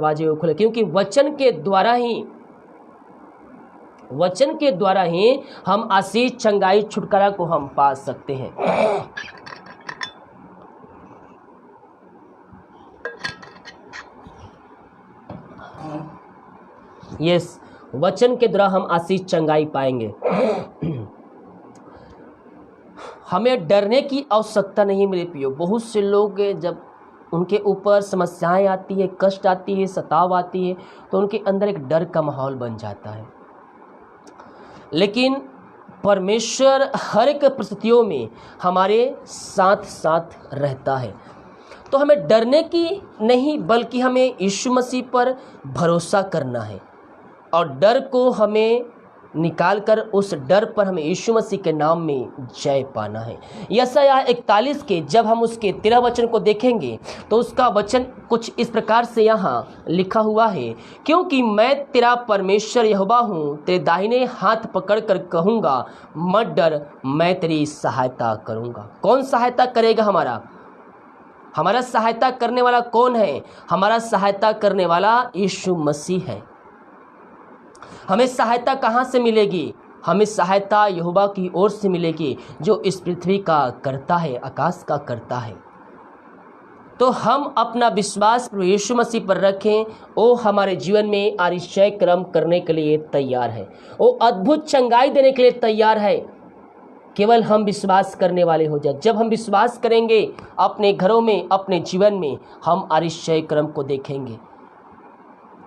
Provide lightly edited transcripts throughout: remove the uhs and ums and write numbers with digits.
दरवाजे को खोले, क्योंकि वचन के द्वारा ही हम आशीष, चंगाई, छुटकारा को हम पा सकते हैं। यस, वचन के द्वारा हम आशीष, चंगाई पाएंगे। हमें डरने की आवश्यकता नहीं मेरे प्रियो। बहुत से लोग जब उनके ऊपर समस्याएं आती है, कष्ट आती है, सताव आती है, तो उनके अंदर एक डर का माहौल बन जाता है। लेकिन परमेश्वर हर एक परिस्थितियों में हमारे साथ साथ रहता है। तो हमें डरने की नहीं, बल्कि हमें यीशु मसीह पर भरोसा करना है और डर को हमें निकाल कर उस डर पर हमें यीशु मसीह के नाम में जय पाना है। यशायाह 41 के जब हम उसके 13 वचन को देखेंगे तो उसका वचन कुछ इस प्रकार से यहाँ लिखा हुआ है, क्योंकि मैं तेरा परमेश्वर यहोवा हूँ, तेरे दाहिने हाथ पकड़ कर कहूँगा मत डर, मैं तेरी सहायता करूँगा। कौन सहायता करेगा? हमारा सहायता करने वाला कौन है? हमारा सहायता करने वाला यीशु मसीह है। हमें सहायता कहाँ से मिलेगी? हमें सहायता यहोवा की ओर से मिलेगी, जो इस पृथ्वी का करता है, आकाश का करता है। तो हम अपना विश्वास प्रभु यीशु मसीह पर रखें। वो हमारे जीवन में आश्चर्य कर्म करने के लिए तैयार है, वो अद्भुत चंगाई देने के लिए तैयार है। केवल हम विश्वास करने वाले हो जाए। जब हम विश्वास करेंगे अपने घरों में, अपने जीवन में, हम आश्चर्य कर्म को देखेंगे।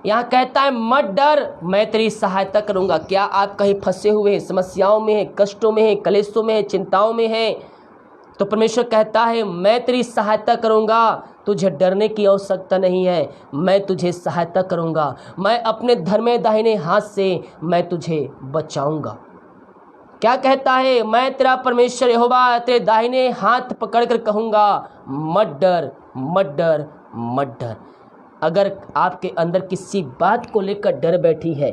यहाँ कहता है मत डर, मैं तेरी सहायता करूँगा। क्या आप कहीं फंसे हुए हैं, समस्याओं में हैं, कष्टों में हैं, कलेशों में हैं, चिंताओं में हैं? तो परमेश्वर कहता है मैं तेरी सहायता करूँगा, तुझे डरने की आवश्यकता नहीं है, मैं तुझे सहायता करूँगा। मैं अपने धर्म दाहिने हाथ से मैं तुझे बचाऊँगा। क्या कहता है? मैं तेरा परमेश्वर यहोवा तेरे दाहिने हाथ पकड़ कर कहूँगा मत डर, मत डर, मत डर। अगर आपके अंदर किसी बात को लेकर डर बैठी है,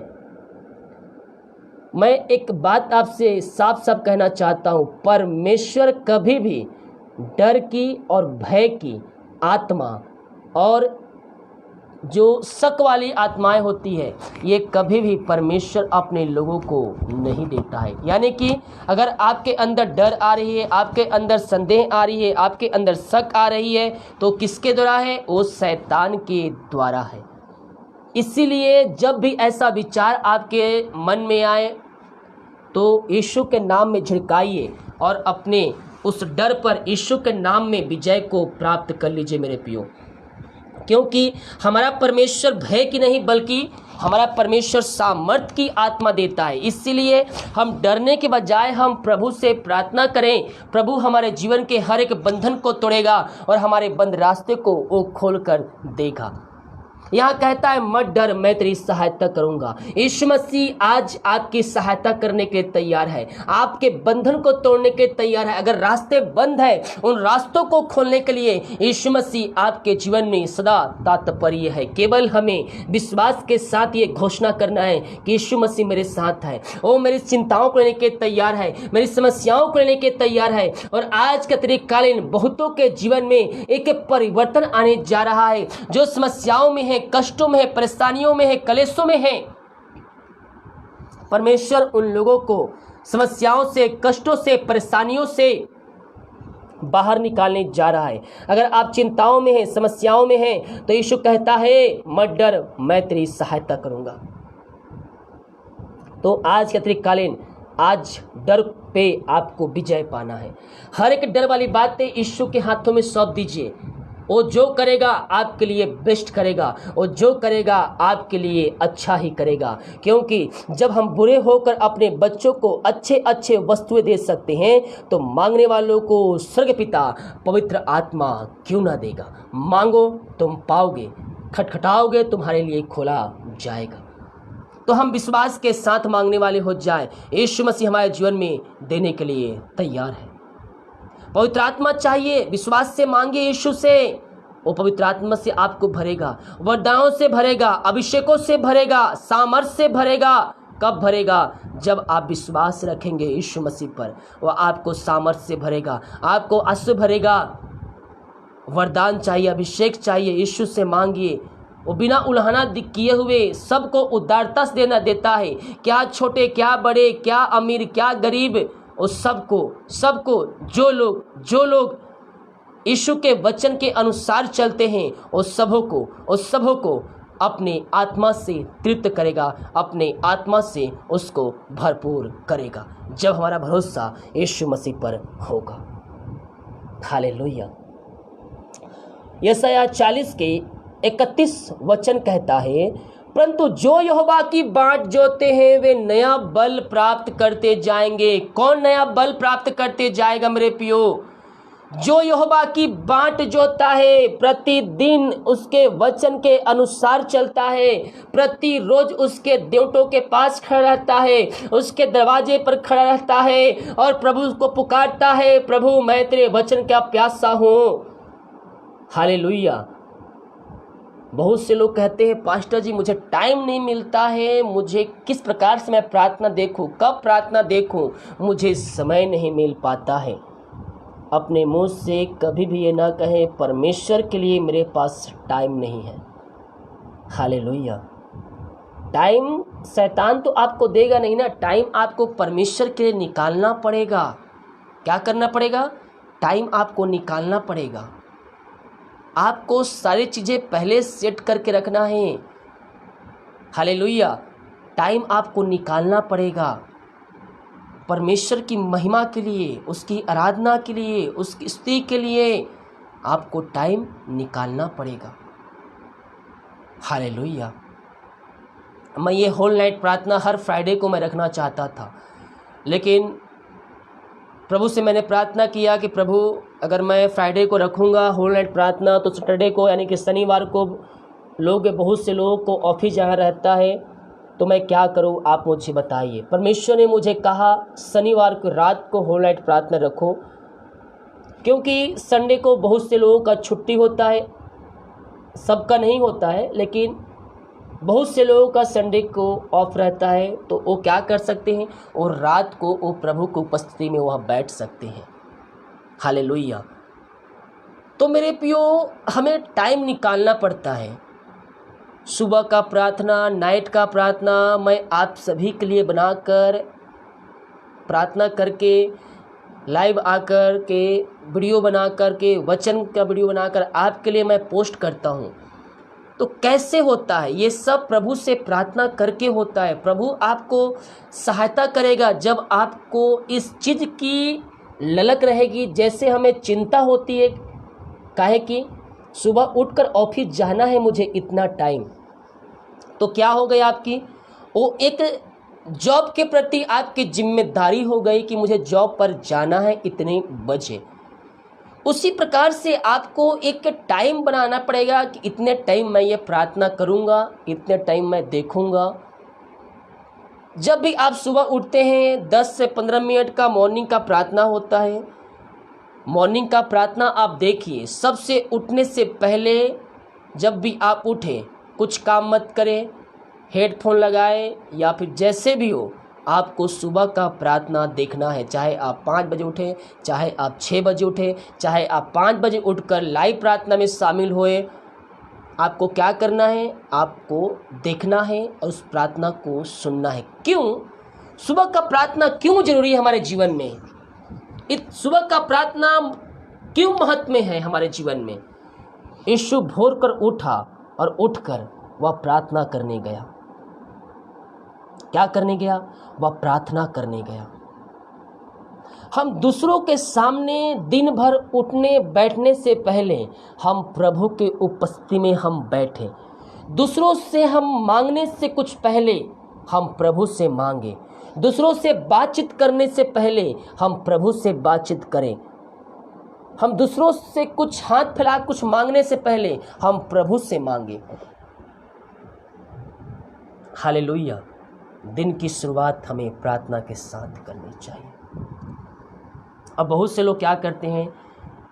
मैं एक बात आपसे साफ साफ कहना चाहता हूँ, परमेश्वर कभी भी डर की और भय की आत्मा और जो शक वाली आत्माएं होती है, ये कभी भी परमेश्वर अपने लोगों को नहीं देता है। यानी कि अगर आपके अंदर डर आ रही है, आपके अंदर संदेह आ रही है, आपके अंदर शक आ रही है, तो किसके द्वारा है? वो शैतान के द्वारा है। इसीलिए जब भी ऐसा विचार आपके मन में आए तो यीशु के नाम में झिड़काइए और अपने उस डर पर यीशु के नाम में विजय को प्राप्त कर लीजिए मेरे प्रियो। क्योंकि हमारा परमेश्वर भय की नहीं, बल्कि हमारा परमेश्वर सामर्थ की आत्मा देता है। इसीलिए हम डरने के बजाय हम प्रभु से प्रार्थना करें। प्रभु हमारे जीवन के हर एक बंधन को तोड़ेगा और हमारे बंद रास्ते को वो खोल कर देगा। यहाँ कहता है मत डर, मैं तेरी सहायता करूंगा। यीशु मसीह आज आपकी सहायता करने के लिए तैयार है, आपके बंधन को तोड़ने के लिए तैयार है। अगर रास्ते बंद है, उन रास्तों को खोलने के लिए यीशु मसीह आपके जीवन में सदा तात्पर्य है। केवल हमें विश्वास के साथ ये घोषणा करना है कि यीशु मसीह मेरे साथ है, वो मेरी चिंताओं को लेने के तैयार है, मेरी समस्याओं को लेने के तैयार है। और आज के अतिरिक्तकालीन बहुतों के जीवन में एक परिवर्तन आने जा रहा है। जो समस्याओं में है, कष्टों में है, परेशानियों में है, कलेशों में है, परमेश्वर उन लोगों को समस्याओं से, कष्टों से, परेशानियों से बाहर निकालने जा रहा है। अगर आप चिंताओं में हैं, समस्याओं में हैं, तो यीशु कहता है मत डर, मैं तेरी सहायता करूंगा। तो आज के अतिरिक्तकालीन, आज डर पे आपको विजय पाना है। हर एक डर वाली बातें यीशु के हाथों में सौंप दीजिए। वो जो करेगा आपके लिए बेस्ट करेगा, वो जो करेगा आपके लिए अच्छा ही करेगा। क्योंकि जब हम बुरे होकर अपने बच्चों को अच्छे अच्छे वस्तुएं दे सकते हैं, तो मांगने वालों को स्वर्ग पिता पवित्र आत्मा क्यों ना देगा। मांगो तुम पाओगे, खटखटाओगे तुम्हारे लिए खोला जाएगा। तो हम विश्वास के साथ मांगने वाले हो जाए। यीशु मसीह हमारे जीवन में देने के लिए तैयार है। पवित्र आत्मा चाहिए, विश्वास से मांगिए यीशु से, वो पवित्र आत्मा से आपको भरेगा, वरदानों से भरेगा, अभिषेकों से भरेगा, सामर्थ से भरेगा। कब भरेगा? जब आप विश्वास रखेंगे यीशु मसीह पर, वो आपको सामर्थ से भरेगा, आपको आंसू भरेगा। वरदान चाहिए, अभिषेक चाहिए, यीशु से मांगिए, वो बिना उल्हाना किए हुए सबको उदारता से देता है। क्या छोटे, क्या बड़े, क्या अमीर, क्या गरीब, वो सबको जो लोग यीशु के वचन के अनुसार चलते हैं, उस सबों को अपने आत्मा से तृप्त करेगा, अपने आत्मा से उसको भरपूर करेगा, जब हमारा भरोसा यीशु मसीह पर होगा। हालेलुया। यशायाह 40 के 31 वचन कहता है, परंतु जो यहोवा की बाट जोते हैं वे नया बल प्राप्त करते जाएंगे। कौन नया बल प्राप्त करते जाएगा मेरे प्रियो? जो यहोवा की बाट जोता है, प्रतिदिन उसके वचन के अनुसार चलता है, प्रतिरोज उसके देवटों के पास खड़ा रहता है, उसके दरवाजे पर खड़ा रहता है और प्रभु को पुकारता है, प्रभु मैं तेरे वचन का प्यासा हूँ। हालेलुया। बहुत से लोग कहते हैं, पास्टर जी मुझे टाइम नहीं मिलता है, मुझे किस प्रकार से मैं प्रार्थना देखूं, कब प्रार्थना देखूं, मुझे समय नहीं मिल पाता है। अपने मुंह से कभी भी ये ना कहें, परमेश्वर के लिए मेरे पास टाइम नहीं है। हालेलुया। टाइम शैतान तो आपको देगा नहीं ना, टाइम आपको परमेश्वर के लिए निकालना पड़ेगा। क्या करना पड़ेगा? टाइम आपको निकालना पड़ेगा। आपको सारी चीज़ें पहले सेट करके रखना है। हालेलुया। टाइम आपको निकालना पड़ेगा परमेश्वर की महिमा के लिए, उसकी आराधना के लिए, उसकी स्तुति के लिए आपको टाइम निकालना पड़ेगा। हालेलुया। मैं ये होल नाइट प्रार्थना हर फ्राइडे को मैं रखना चाहता था, लेकिन प्रभु से मैंने प्रार्थना किया कि प्रभु अगर मैं फ्राइडे को रखूँगा होल नाइट प्रार्थना, तो सैटरडे को यानी कि शनिवार को बहुत से लोगों को ऑफिस जहाँ रहता है, तो मैं क्या करूं, आप मुझे बताइए। परमेश्वर ने मुझे कहा शनिवार को रात को होल नाइट प्रार्थना रखो, क्योंकि संडे को बहुत से लोगों का छुट्टी होता है, सबका नहीं होता है, लेकिन बहुत से लोगों का संडे को ऑफ रहता है, तो वो क्या कर सकते हैं, और रात को वो प्रभु की उपस्थिति में वहाँ बैठ सकते हैं। हालेलुया। तो मेरे प्रियो, हमें टाइम निकालना पड़ता है। सुबह का प्रार्थना, नाइट का प्रार्थना मैं आप सभी के लिए बनाकर प्रार्थना करके, लाइव आकर के वीडियो बना कर के, वचन का वीडियो बनाकर आपके लिए मैं पोस्ट करता हूँ। तो कैसे होता है ये सब? प्रभु से प्रार्थना करके होता है। प्रभु आपको सहायता करेगा जब आपको इस चीज़ की ललक रहेगी। जैसे हमें चिंता होती है, काहे कि सुबह उठकर ऑफिस जाना है मुझे इतना टाइम, तो क्या हो गई आपकी, वो एक जॉब के प्रति आपकी जिम्मेदारी हो गई कि मुझे जॉब पर जाना है इतने बजे। उसी प्रकार से आपको एक टाइम बनाना पड़ेगा कि इतने टाइम मैं ये प्रार्थना करूँगा, इतने टाइम मैं देखूँगा। जब भी आप सुबह उठते हैं 10 से 15 मिनट का मॉर्निंग का प्रार्थना होता है। मॉर्निंग का प्रार्थना आप देखिए, सबसे उठने से पहले जब भी आप उठें, कुछ काम मत करें, हेडफोन लगाए या फिर जैसे भी हो, आपको सुबह का प्रार्थना देखना है। चाहे आप 5 बजे उठें, चाहे आप 6 बजे उठें, चाहे आप 5 बजे उठकर लाइव प्रार्थना में शामिल होए, आपको क्या करना है, आपको देखना है और उस प्रार्थना को सुनना है। क्यों सुबह का प्रार्थना क्यों जरूरी है हमारे जीवन में? सुबह का प्रार्थना क्यों महत्व में है हमारे जीवन में? यीशु भोर कर उठा और उठकर वह प्रार्थना करने गया। क्या करने गया? वह प्रार्थना करने गया। हम दूसरों के सामने दिन भर उठने बैठने से पहले हम प्रभु के उपस्थिति में हम बैठे। दूसरों से हम मांगने से कुछ पहले हम प्रभु से मांगे। दूसरों से बातचीत करने से पहले हम प्रभु से बातचीत करें। हम दूसरों से कुछ हाथ फैला कुछ मांगने से पहले हम प्रभु से मांगे। हालेलुया। दिन की शुरुआत हमें प्रार्थना के साथ करनी चाहिए। अब बहुत से लोग क्या करते हैं,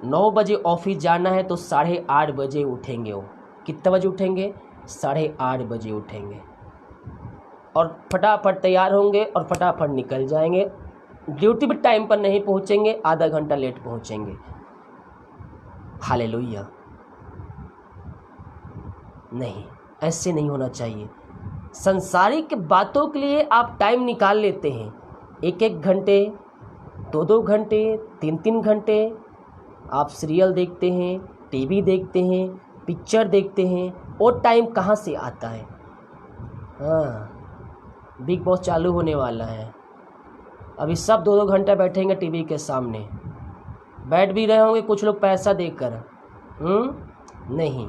9 बजे ऑफिस जाना है तो 8:30 बजे उठेंगे। वो कितने बजे उठेंगे? 8:30 बजे उठेंगे और फटाफट तैयार होंगे और फटाफट निकल जाएंगे। ड्यूटी भी टाइम पर नहीं पहुंचेंगे, आधा घंटा लेट पहुंचेंगे। हालेलुया। नहीं, ऐसे नहीं होना चाहिए। संसारिक बातों के लिए आप टाइम निकाल लेते हैं, 1-1 घंटे, 2-2 घंटे, 3-3 घंटे आप सीरियल देखते हैं, टीवी देखते हैं, पिक्चर देखते हैं। वो टाइम कहाँ से आता है? हाँ, बिग बॉस चालू होने वाला है, अभी सब 2-2 घंटा बैठेंगे टीवी के सामने, बैठ भी रहे होंगे कुछ लोग पैसा देकर। नहीं,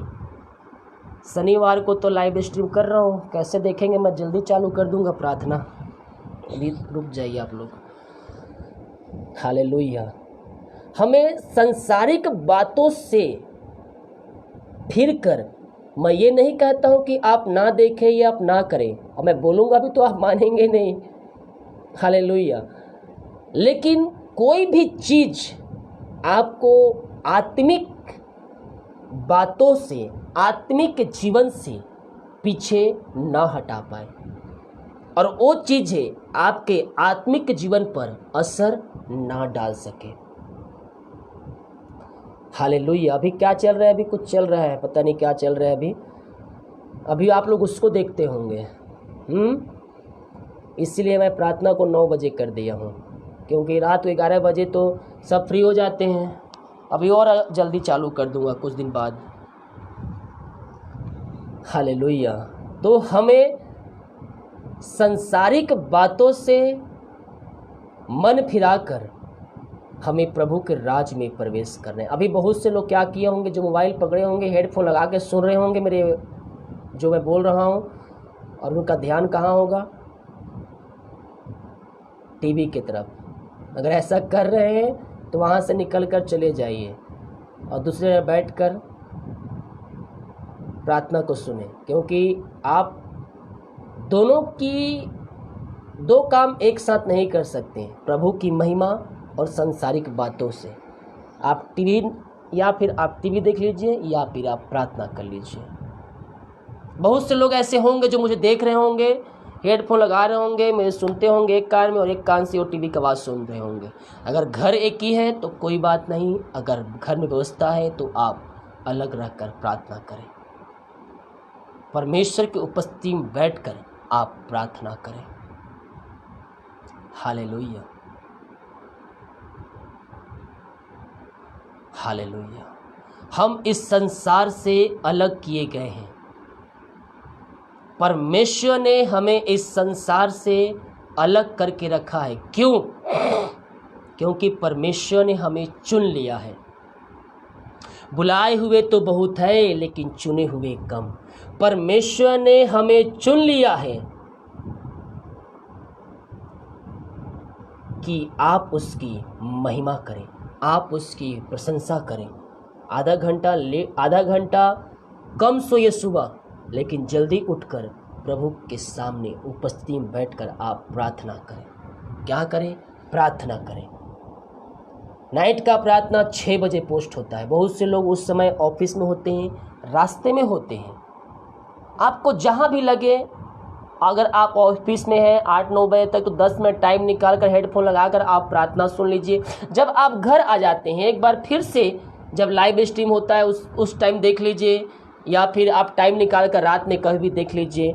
शनिवार को तो लाइव स्ट्रीम कर रहा हूँ, कैसे देखेंगे? मैं जल्दी चालू कर दूंगा प्रार्थना, अभी रुक जाइए आप लोग। हालेलुया। हमें सांसारिक बातों से फिर कर, मैं ये नहीं कहता हूँ कि आप ना देखें या आप ना करें, और मैं बोलूँगा भी तो आप मानेंगे नहीं। हालेलुया। लेकिन कोई भी चीज़ आपको आत्मिक बातों से, आत्मिक जीवन से पीछे ना हटा पाए और वो चीज़ें आपके आत्मिक जीवन पर असर ना डाल सके। हालेलुया। अभी क्या चल रहा है? अभी कुछ चल रहा है, पता नहीं क्या चल रहा है अभी आप लोग उसको देखते होंगे। इसलिए मैं प्रार्थना को 9 बजे कर दिया हूँ, क्योंकि रात को 11 बजे तो सब फ्री हो जाते हैं। अभी और जल्दी चालू कर दूंगा कुछ दिन बाद। हालेलुया। तो हमें संसारिक बातों से मन फिराकर हमें प्रभु के राज में प्रवेश करना है। अभी बहुत से लोग क्या किए होंगे, जो मोबाइल पकड़े होंगे, हेडफोन लगा के सुन रहे होंगे मेरे जो मैं बोल रहा हूँ, और उनका ध्यान कहाँ होगा? टीवी की तरफ। अगर ऐसा कर रहे हैं तो वहाँ से निकल कर चले जाइए और दूसरे जगह बैठ कर प्रार्थना को सुने, क्योंकि आप दोनों की 2 काम एक साथ नहीं कर सकते, प्रभु की महिमा और सांसारिक बातों से। आप टीवी देख लीजिए या फिर आप प्रार्थना कर लीजिए। बहुत से लोग ऐसे होंगे जो मुझे देख रहे होंगे, हेडफोन लगा रहे होंगे, मेरे सुनते होंगे एक कान में और एक कान से वो टीवी की आवाज़ सुन रहे होंगे। अगर घर एक ही है तो कोई बात नहीं, अगर घर में व्यवस्था है तो आप अलग रहकर प्रार्थना करें, परमेश्वर की उपस्थिति में बैठकर आप प्रार्थना करें। Hallelujah, hallelujah. हम इस संसार से अलग किए गए हैं। परमेश्वर ने हमें इस संसार से अलग करके रखा है। क्यों? क्योंकि परमेश्वर ने हमें चुन लिया है। बुलाए हुए तो बहुत है, लेकिन चुने हुए कम। परमेश्वर ने हमें चुन लिया है कि आप उसकी महिमा करें, आप उसकी प्रशंसा करें। आधा घंटा कम सोइए सुबह, लेकिन जल्दी उठकर प्रभु के सामने उपस्थिति में बैठकर आप प्रार्थना करें। क्या करें? प्रार्थना करें। नाइट का प्रार्थना 6 बजे पोस्ट होता है। बहुत से लोग उस समय ऑफिस में होते हैं, रास्ते में होते हैं। आपको जहाँ भी लगे, अगर आप ऑफिस में हैं 8-9 बजे तक, तो 10 मिनट टाइम निकाल कर हेडफोन लगाकर आप प्रार्थना सुन लीजिए। जब आप घर आ जाते हैं, एक बार फिर से जब लाइव स्ट्रीम होता है उस टाइम देख लीजिए, या फिर आप टाइम निकाल कर रात में कभी भी देख लीजिए।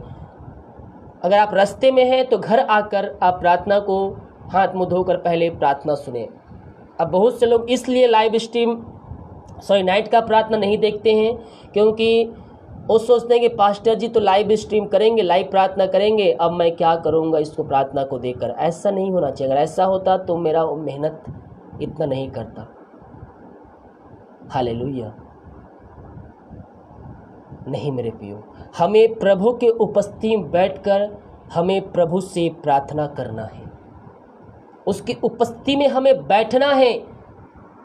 अगर आप रास्ते में हैं तो घर आकर आप प्रार्थना को हाथ मुँह धोकर पहले प्रार्थना सुने। अब बहुत से लोग इसलिए नाइट का प्रार्थना नहीं देखते हैं, क्योंकि वो सोचते हैं कि पास्टर जी तो लाइव स्ट्रीम करेंगे, लाइव प्रार्थना करेंगे, अब मैं क्या करूँगा इसको प्रार्थना को देखकर। ऐसा नहीं होना चाहिए। अगर ऐसा होता तो मेरा मेहनत इतना नहीं करता। हालेलुया। नहीं मेरे प्रियो, हमें प्रभु के उपस्थिति में बैठकर हमें प्रभु से प्रार्थना करना है। उसकी उपस्थिति में हमें बैठना है,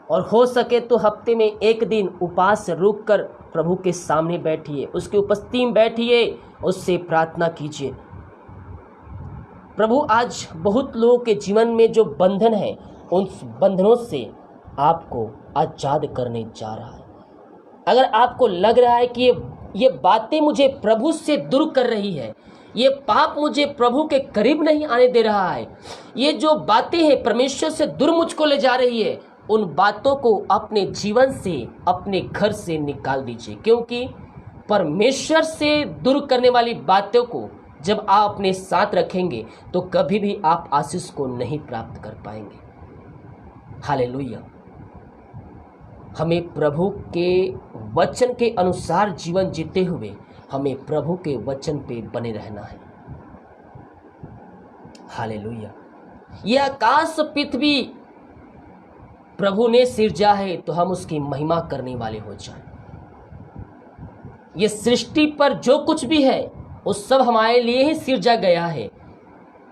और हो सके तो हफ्ते में 1 दिन उपवास रुक कर प्रभु के सामने बैठिए, उसकी उपस्थिति में बैठिए, उससे प्रार्थना कीजिए। प्रभु आज बहुत लोगों के जीवन में जो बंधन है, उन बंधनों से आपको आज़ाद करने जा रहा है। अगर आपको लग रहा है कि ये बातें मुझे प्रभु से दूर कर रही है, ये पाप मुझे प्रभु के करीब नहीं आने दे रहा है, ये जो बातें हैं परमेश्वर से दूर मुझको ले जा रही है, उन बातों को अपने जीवन से, अपने घर से निकाल दीजिए। क्योंकि परमेश्वर से दूर करने वाली बातों को जब आप अपने साथ रखेंगे तो कभी भी आप आशीष को नहीं प्राप्त कर पाएंगे। हालेलुया। हमें प्रभु के वचन के अनुसार जीवन जीते हुए हमें प्रभु के वचन पे बने रहना है। हालेलुया। यह आकाश पृथ्वी प्रभु ने सिरजा है तो हम उसकी महिमा करने वाले हो जाएं। ये सृष्टि पर जो कुछ भी है वो सब हमारे लिए ही सिरजा गया है।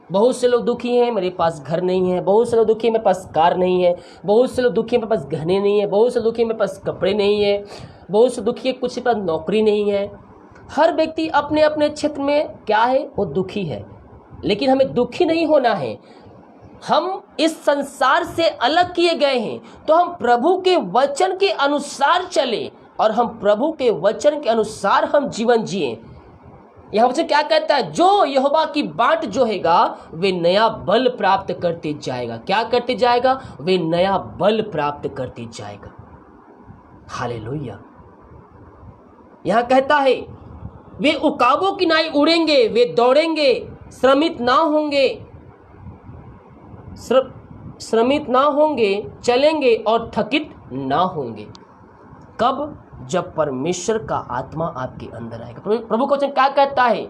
बहुत से लोग दुखी हैं, मेरे पास घर नहीं है। बहुत से लोग दुखी हैं, मेरे पास कार नहीं है। बहुत से लोग दुखी हैं, मेरे पास गहने नहीं है। बहुत से दुखी हैं, मेरे पास कपड़े नहीं है। बहुत से दुखी है, कुछ के पास नौकरी नहीं है। हर व्यक्ति अपने अपने क्षेत्र में क्या है, वो दुखी है। लेकिन हमें दुखी नहीं होना है। हम इस संसार से अलग किए गए हैं तो हम प्रभु के वचन के अनुसार चले और हम प्रभु के वचन के अनुसार हम जीवन जिए। यह वचन क्या कहता है, जो यहोवा की बाट जोहेगा वे नया बल प्राप्त करते जाएगा। क्या करते जाएगा, वे नया बल प्राप्त करते जाएगा। हालेलुया। यहां कहता है वे उकाबों की नाई उड़ेंगे, वे दौड़ेंगे, श्रमित ना होंगे, श्रमित ना होंगे, चलेंगे और थकित ना होंगे। कब, जब परमेश्वर का आत्मा आपके अंदर आएगा। प्रभु का वचन क्या कहता है,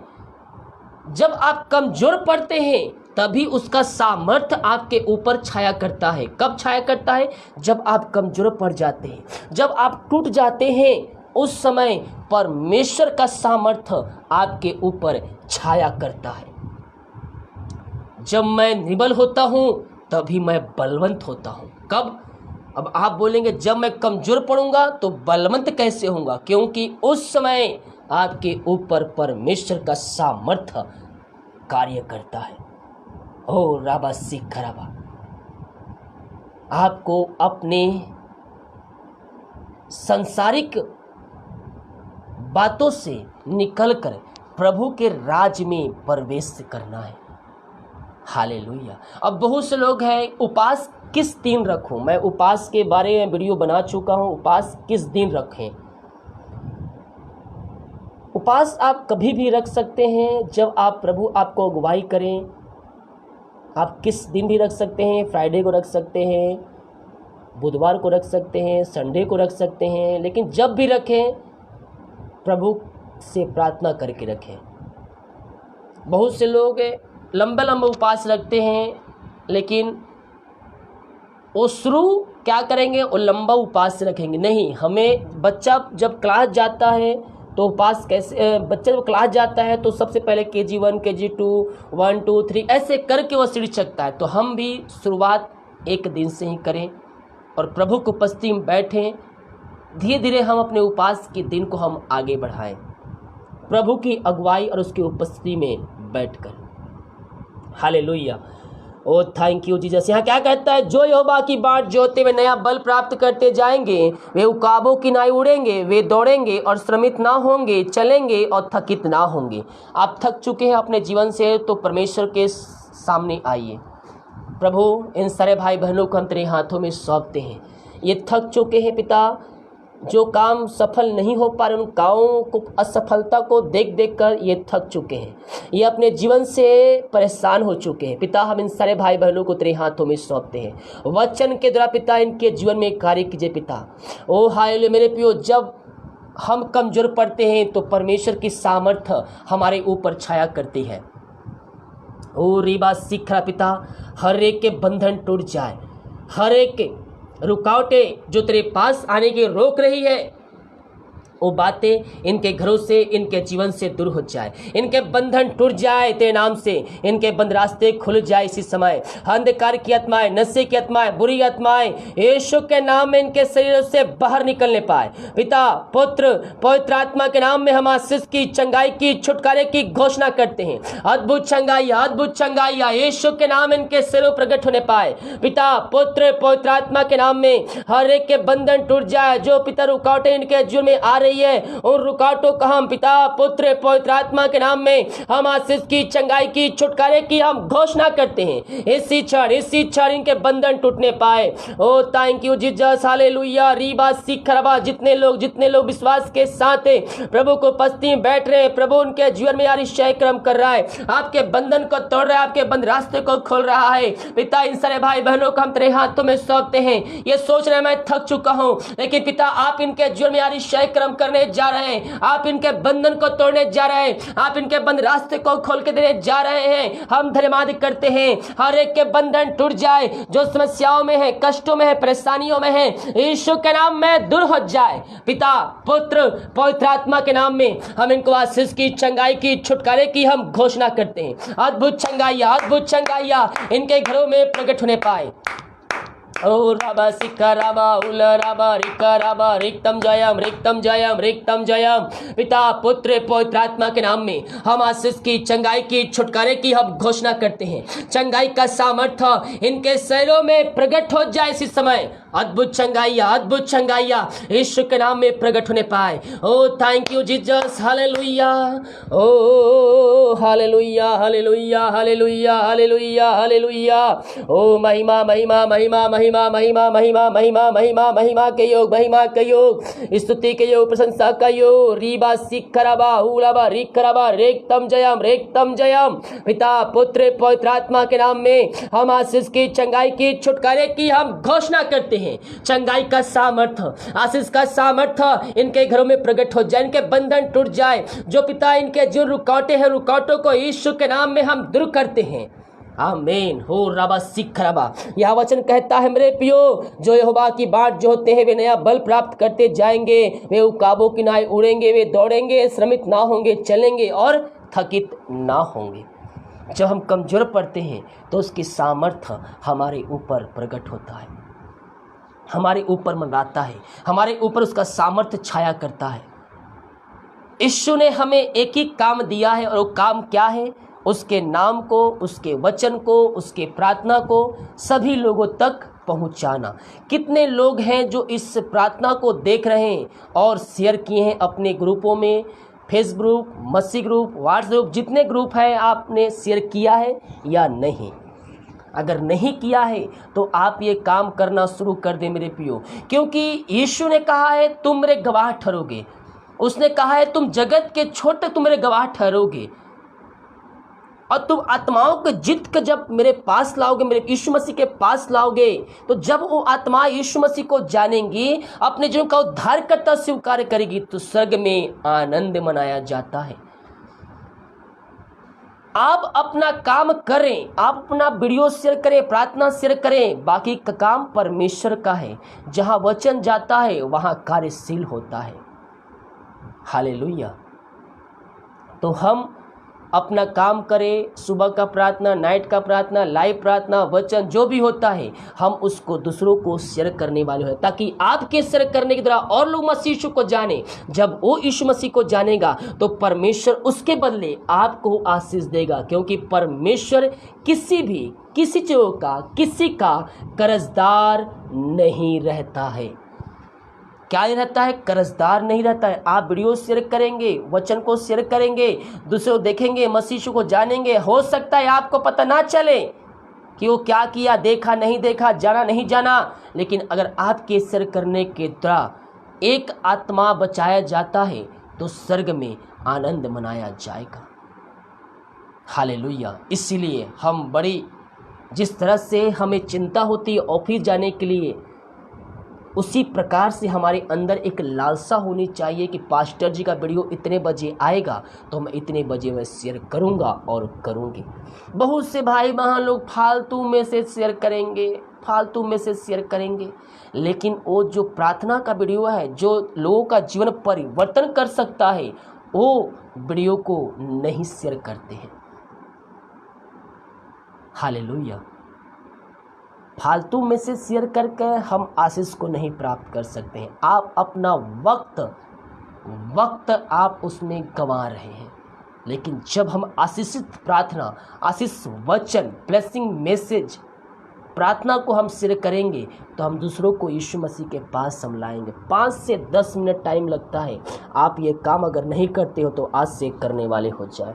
जब आप कमजोर पड़ते हैं तभी उसका सामर्थ्य आपके ऊपर छाया करता है। कब छाया करता है, जब आप कमजोर पड़ जाते हैं, जब आप टूट जाते हैं, उस समय परमेश्वर का सामर्थ्य आपके ऊपर छाया करता है। जब मैं निर्बल होता हूं तभी मैं बलवंत होता हूं। कब, अब आप बोलेंगे जब मैं कमजोर पड़ूंगा तो बलवंत कैसे होऊंगा, क्योंकि उस समय आपके ऊपर परमेश्वर का सामर्थ्य कार्य करता है। ओ राबा सिख राबा, आपको अपने सांसारिक बातों से निकलकर प्रभु के राज में प्रवेश करना है। हालेलुया। अब बहुत से लोग हैं, उपवास किस दिन रखूं, मैं उपवास के बारे में वीडियो बना चुका हूं, उपवास किस दिन रखें। उपवास आप कभी भी रख सकते हैं जब आप प्रभु आपको अगुवाई करें। आप किस दिन भी रख सकते हैं, फ्राइडे को रख सकते हैं, बुधवार को रख सकते हैं, संडे को रख सकते हैं, लेकिन जब भी रखें प्रभु से प्रार्थना करके रखें। बहुत से लोग लंबे लंबे उपवास रखते हैं, लेकिन वो शुरू क्या करेंगे, वो लंबा उपवास रखेंगे नहीं। हमें बच्चा जब क्लास जाता है तो उपवास कैसे, बच्चा जब क्लास जाता है तो सबसे पहले KG1 KG2 1 2 3 ऐसे करके वो सीढ़ी चढ़ता है। तो हम भी शुरुआत एक दिन से ही करें और प्रभु की उपस्थिति में बैठें। धीरे धीरे हम अपने उपवास के दिन को हम आगे बढ़ाएं, प्रभु की अगुवाई और उसकी उपस्थिति में बैठकर। Hallelujah. Oh thank you Jesus. यहाँ क्या कहता है, जो यहोवा की बाट जोते वे नया बल प्राप्त करते जाएंगे, वे उकाबों की नाई उड़ेंगे, वे दौड़ेंगे और श्रमित ना होंगे, चलेंगे और थकित ना होंगे। आप थक चुके हैं अपने जीवन से तो परमेश्वर के सामने आइए। प्रभु, इन सारे भाई बहनों को हम तेरे हाथों में सौंपते हैं। ये थक चुके हैं पिता, जो काम सफल नहीं हो पा रहे, उन कामों को, असफलता को देख देख कर ये थक चुके हैं, ये अपने जीवन से परेशान हो चुके हैं। पिता, हम इन सारे भाई बहनों को तेरे हाथों में सौंपते हैं। वचन के द्वारा पिता इनके जीवन में कार्य कीजिए पिता। ओ हाय मेरे प्रियो, जब हम कमजोर पड़ते हैं तो परमेश्वर की सामर्थ्य हमारे ऊपर छाया करती है। ओ रीबा सीख रहा पिता, हर एक के बंधन टूट जाए, हर एक के रुकावटें जो तेरे पास आने की रोक रही है, वो बातें इनके घरों से, इनके जीवन से दूर हो जाए, इनके बंधन टूट जाए तेरे नाम से, इनके बंद रास्ते खुल जाए इसी समय। अंधकार की आत्माएं, नशे की आत्माएं, बुरी आत्माएं यीशु के नाम में इनके शरीर से बाहर निकलने पाए। पिता, पुत्र, पवित्र आत्मा के नाम में हम आशीष की, चंगाई की, छुटकारे की घोषणा करते हैं। अद्भुत चंगाई यीशु के नाम इनके शरीर प्रकट होने पाए। पिता, पुत्र, पवित्र आत्मा के नाम में हर एक के बंधन टूट जाए। जो पिता रुकावटें इनके जीवन में आ रही रही है, उन रुकावटों का हम पिता पुत्र पवित्र आत्मा के नाम में हम आशीष की, चंगाई की, छुटकारे की हम घोषणा करते हैं। इसी क्षण इनके बंधन टूटने पाए। Oh thank you Jesus, hallelujah. रीबा सिखरबा, जितने लोग विश्वास के साथ प्रभु को उपस्थिति में बैठ रहे हैं, प्रभु उनके जीवन में अतिशय क्रम कर रहा है, आपके बंधन को तोड़ रहा है, आपके बंद रास्ते को खोल रहा है। पिता इन सारे भाई बहनों को हम तेरे हाथों में सौंपते हैं। ये सोच रहे मैं थक चुका हूं, लेकिन पिता आप इनके जीवन में अतिशय क्रम करने जा रहे हैं, आप इनके बंधन को तोड़ने जा रहे हैं, आप इनके बंद रास्ते को खोल के देने जा रहे हैं। हम धन्यवाद करते हैं, हर एक के बंधन टूट जाए, जो समस्याओं में है, कष्टों में है, परेशानियों में है, यीशु के नाम में दूर हो जाए। पिता पुत्र पवित्र आत्मा के नाम में हम इनको आशीष की, चंगाई की, छुटकारे की हम घोषणा करते हैं। अद्भुत चंगाइया इनके घरों में प्रकट होने पाए। ओ राबा सिक्का राबा उल राबा रिक्का राबा रिक्तम जयम। पिता पुत्र पवित्र आत्मा के नाम में हम आशीष की, चंगाई की, छुटकारे की हम घोषणा करते हैं। चंगाई का सामर्थ्य इनके शरीरों में प्रकट हो जाए इसी समय। अद्भुत चंगाइया यीशु के नाम में प्रकट होने पाए। Oh thank you Jesus, hallelujah. Oh hallelujah hallelujah hallelujah hallelujah hallelujah. ओ महिमा महिमा महिमा महिमा महिमा महिमा महिमा महिमा महिमा के योग, महिमा के योग, स्तुति के योग, प्रशंसा का योग। रीबा सिखरबा हुलाबा रिखरबा रेक्तम जयम। पिता पुत्र पवित्र आत्मा के नाम में हम आशीष की, चंगाई की, छुटकारे की हम घोषणा करते हैं। चंगाई का सामर्थ्य, आशीष का सामर्थ्य इनके घरों में प्रकट हो जाए, इनके बंधन टूट जाए। जो पिता इनके जो रुकावटें हैं, रुकावटों को यीशु के नाम में हम दूर करते हैं। आमीन। हो रबा सिखरबा। यह वचन कहता है मेरे पियो, जो यहोवा की बाट जो होते हैं वे नया बल प्राप्त करते जाएंगे, वे उकाबों की नाई उड़ेंगे, वे दौड़ेंगे, श्रमित ना होंगे, चलेंगे और थकित ना होंगे। जब हम कमजोर पड़ते हैं तो उसकी सामर्थ्य हमारे ऊपर प्रकट होता है, हमारे ऊपर मंडराता है, हमारे ऊपर उसका सामर्थ्य छाया करता है। यीशु ने हमें एक ही काम दिया है, और वो काम क्या है? उसके नाम को, उसके वचन को, उसके प्रार्थना को सभी लोगों तक पहुंचाना। कितने लोग हैं जो इस प्रार्थना को देख रहे हैं और शेयर किए हैं अपने ग्रुपों में? फेसबुक, मसीह ग्रुप, व्हाट्सएप, जितने ग्रुप हैं आपने शेयर किया है या नहीं? अगर नहीं किया है तो आप ये काम करना शुरू कर दें मेरे प्रियो, क्योंकि यीशु ने कहा है तुम मेरे गवाह ठहरोगे। उसने कहा है तुम जगत के छोटे तुम मेरे गवाह ठहरोगे, और तुम आत्माओं को जीत कर जब मेरे पास लाओगे, मेरे यीशु मसीह के पास लाओगे, तो जब वो आत्मा यीशु मसीह को जानेंगी, अपने जीवन का उद्धार करता स्वीकार करेगी, तो स्वर्ग में आनंद मनाया जाता है। आप अपना काम करें, आप अपना वीडियो शेयर करें, प्रार्थना शेयर करें, बाकी का काम परमेश्वर का है। जहां वचन जाता है वहां कार्यशील होता है। हालेलुया। तो हम अपना काम करें, सुबह का प्रार्थना, नाइट का प्रार्थना, लाइव प्रार्थना, वचन जो भी होता है, हम उसको दूसरों को शेयर करने वाले हैं, ताकि आपके शेयर करने के द्वारा और लोग मसीह यीशु को जाने। जब वो यीशु मसीह को जानेगा तो परमेश्वर उसके बदले आपको आशीष देगा, क्योंकि परमेश्वर किसी चीज़ों का, किसी का कर्जदार नहीं रहता है। क्या नहीं रहता है? कर्जदार नहीं रहता है। आप वीडियो शेयर करेंगे, वचन को शेयर करेंगे, दूसरे को देखेंगे, मसीह यीशु को जानेंगे। हो सकता है आपको पता ना चले कि वो क्या किया, देखा नहीं देखा, जाना नहीं जाना, लेकिन अगर आपके शेयर करने के द्वारा एक आत्मा बचाया जाता है तो स्वर्ग में आनंद मनाया जाएगा। हालेलुया। इसीलिए हम बड़ी, जिस तरह से हमें चिंता होती है ऑफिस जाने के लिए, उसी प्रकार से हमारे अंदर एक लालसा होनी चाहिए कि पास्टर जी का वीडियो इतने बजे आएगा तो मैं इतने बजे मैं शेयर करूंगा और करूंगी। बहुत से भाई बहन लोग फालतू में से शेयर करेंगे, लेकिन वो जो प्रार्थना का वीडियो है, जो लोगों का जीवन परिवर्तन कर सकता है, वो वीडियो को नहीं शेयर करते हैं। हालेलुया। फालतू में से शेयर करके हम आशीष को नहीं प्राप्त कर सकते हैं। आप अपना वक्त आप उसमें गंवा रहे हैं। लेकिन जब हम आशीषित प्रार्थना, आशीष वचन, ब्लेसिंग मैसेज प्रार्थना को हम सिर करेंगे तो हम दूसरों को यीशु मसीह के पास हम लाएंगे। 5 से 10 मिनट टाइम लगता है। आप ये काम अगर नहीं करते हो तो आज से करने वाले हो जाए।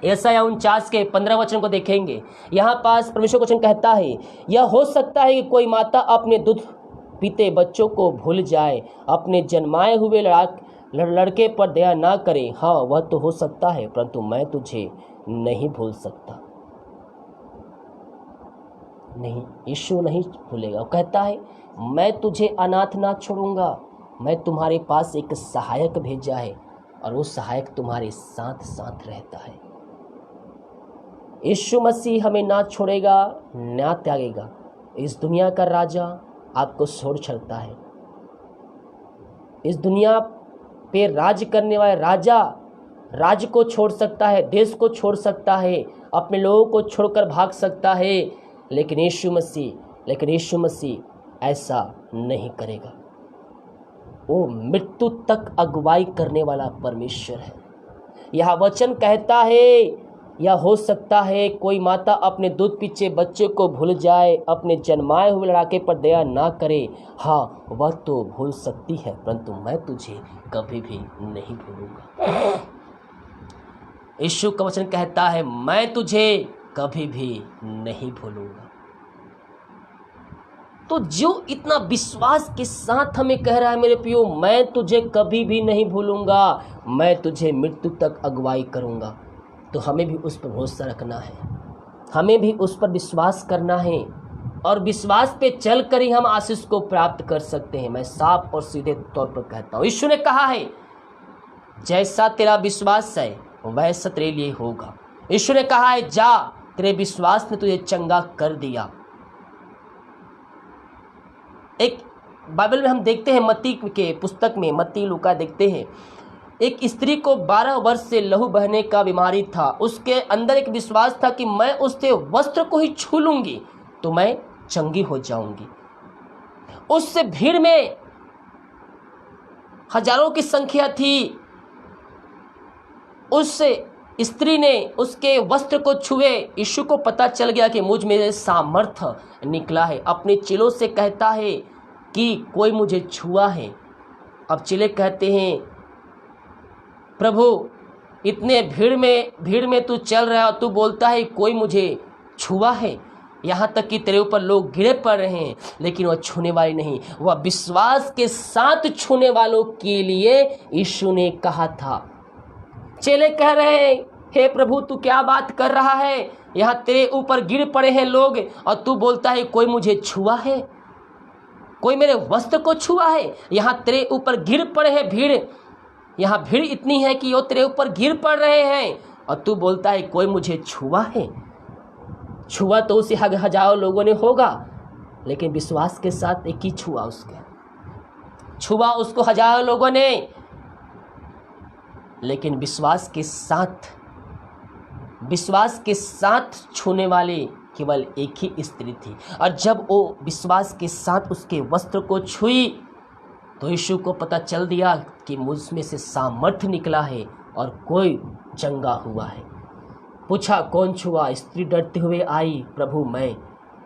यशायाह 49 के 15 वचन को देखेंगे। यहाँ पास परमेश्वर वचन कहता है, यह हो सकता है कि कोई माता अपने दूध पीते बच्चों को भूल जाए, अपने जन्माए हुए लड़के पर दया ना करे। हाँ, वह तो हो सकता है, परंतु मैं तुझे नहीं भूल सकता। नहीं, यीशु नहीं भूलेगा। वो कहता है, मैं तुझे अनाथ ना छोड़ूंगा, मैं तुम्हारे पास एक सहायक भेजा है और वो सहायक तुम्हारे साथ साथ रहता है। यीशु मसीह हमें ना छोड़ेगा ना त्यागेगा। इस दुनिया का राजा आपको छोड़ चलता है। इस दुनिया पे राज करने वाला राजा राज्य को छोड़ सकता है, देश को छोड़ सकता है, अपने लोगों को छोड़कर भाग सकता है, लेकिन यीशु मसीह ऐसा नहीं करेगा। वो मृत्यु तक अगुवाई करने वाला परमेश्वर है। यह वचन कहता है, यह हो सकता है कोई माता अपने दूध पीछे बच्चे को भूल जाए, अपने जन्माए हुए लड़के पर दया ना करे। हाँ, वह तो भूल सकती है, परंतु मैं तुझे कभी भी नहीं भूलूंगा। यीशु का वचन कहता है, मैं तुझे कभी भी नहीं भूलूंगा। तो जो इतना विश्वास के साथ हमें कह रहा है, मेरे प्रियो, मैं तुझे कभी भी नहीं भूलूंगा, मैं तुझे मृत्यु तक अगुवाई करूंगा, तो हमें भी उस पर भरोसा रखना है, हमें भी उस पर विश्वास करना है और विश्वास पे चल कर ही हम आशीष को प्राप्त कर सकते हैं। मैं साफ और सीधे तौर पर कहता हूँ, यीशु ने कहा है, जैसा तेरा विश्वास है वैसा तेरे लिए होगा। यीशु ने कहा है, जा, तेरे विश्वास ने तुझे चंगा कर दिया। एक बाइबल में हम देखते हैं, मत्ती के पुस्तक में, मत्ती लूका देखते हैं, एक स्त्री को 12 वर्ष से लहू बहने का बीमारी था। उसके अंदर एक विश्वास था कि मैं उसके वस्त्र को ही छू लूंगी तो मैं चंगी हो जाऊंगी। उससे भीड़ में हजारों की संख्या थी। उस स्त्री ने उसके वस्त्र को छुए। यीशु को पता चल गया कि मुझ में सामर्थ्य निकला है। अपने चेलों से कहता है कि कोई मुझे छुआ है। अब चेले कहते हैं, प्रभु, इतने भीड़ में तू चल रहा है और तू बोलता है कोई मुझे छुआ है। यहाँ तक कि तेरे ऊपर लोग गिरे पड़ रहे हैं, लेकिन वह छूने वाली नहीं, वह विश्वास के साथ छूने वालों के लिए यीशु ने कहा था। चेले कह रहे हैं, हे प्रभु, तू क्या बात कर रहा है? यहाँ तेरे ऊपर गिर पड़े हैं लोग और तू बोलता है कोई मुझे छुआ है, कोई मेरे वस्त्र को छुआ है। यहाँ तेरे ऊपर गिर पड़े हैं भीड़, यहाँ भीड़ इतनी है कि वो तेरे ऊपर गिर पड़ रहे हैं और तू बोलता है कोई मुझे छुआ है। छुआ तो उसे हजारों लोगों ने होगा, लेकिन विश्वास के साथ एक ही छुआ उसको हजारों लोगों ने, लेकिन विश्वास के साथ छूने वाले केवल एक ही स्त्री थी। और जब वो विश्वास के साथ उसके वस्त्र को छुई तो यीशु को पता चल दिया कि मुझ में से सामर्थ्य निकला है और कोई चंगा हुआ है। पूछा, कौन छुआ? स्त्री डरते हुए आई, प्रभु मैं।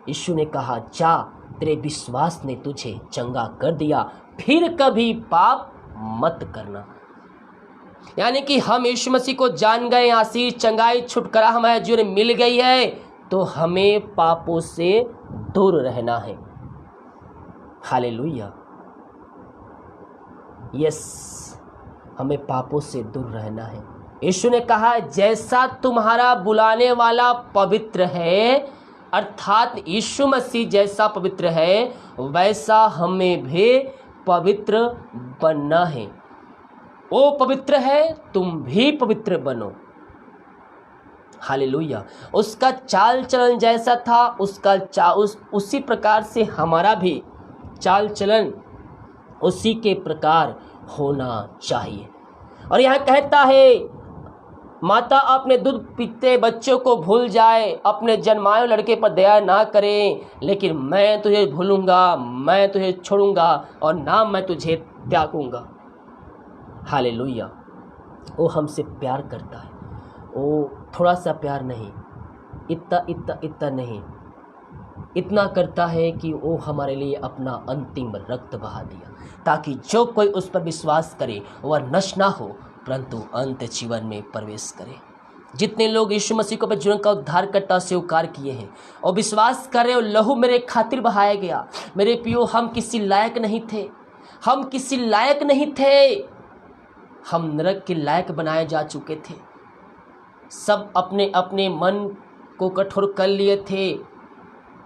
यीशु ने कहा, जा, तेरे विश्वास ने तुझे चंगा कर दिया, फिर कभी पाप मत करना। यानी कि हम यीशु मसीह को जान गए, आशीष, चंगाई, छुटकारा हमारे जीवन में मिल गई है, तो हमें पापों से दूर रहना है। हालेलुया। यस, हमें पापों से दूर रहना है। यीशु ने कहा, जैसा तुम्हारा बुलाने वाला पवित्र है, अर्थात यीशु मसीह जैसा पवित्र है, वैसा हमें भी पवित्र बनना है। वो पवित्र है, तुम भी पवित्र बनो। हालेलुया। उसका चाल चलन जैसा था, उसी प्रकार से हमारा भी चाल चलन उसी के प्रकार होना चाहिए। और यहाँ कहता है, माता अपने दूध पीते बच्चों को भूल जाए, अपने जन्माए लड़के पर दया ना करे, लेकिन मैं तुझे भूलूंगा, मैं तुझे छोड़ूंगा और ना मैं तुझे त्यागूंगा। हालेलुया। वो हमसे प्यार करता है, वो थोड़ा सा प्यार नहीं, इतना नहीं, इतना करता है कि वो हमारे लिए अपना अंतिम रक्त बहा दिया, ताकि जो कोई उस पर विश्वास करे वह नष्ट ना हो परंतु अंत जीवन में प्रवेश करे। जितने लोग यीशु मसीह को अपने जीवन का उद्धारकर्ता स्वीकार किए हैं और विश्वास कर रहे हो लहू मेरे खातिर बहाया गया। मेरे पियो, हम किसी लायक नहीं थे, हम किसी लायक नहीं थे, हम नरक के लायक बनाए जा चुके थे। सब अपने अपने मन को कठोर कर लिए थे,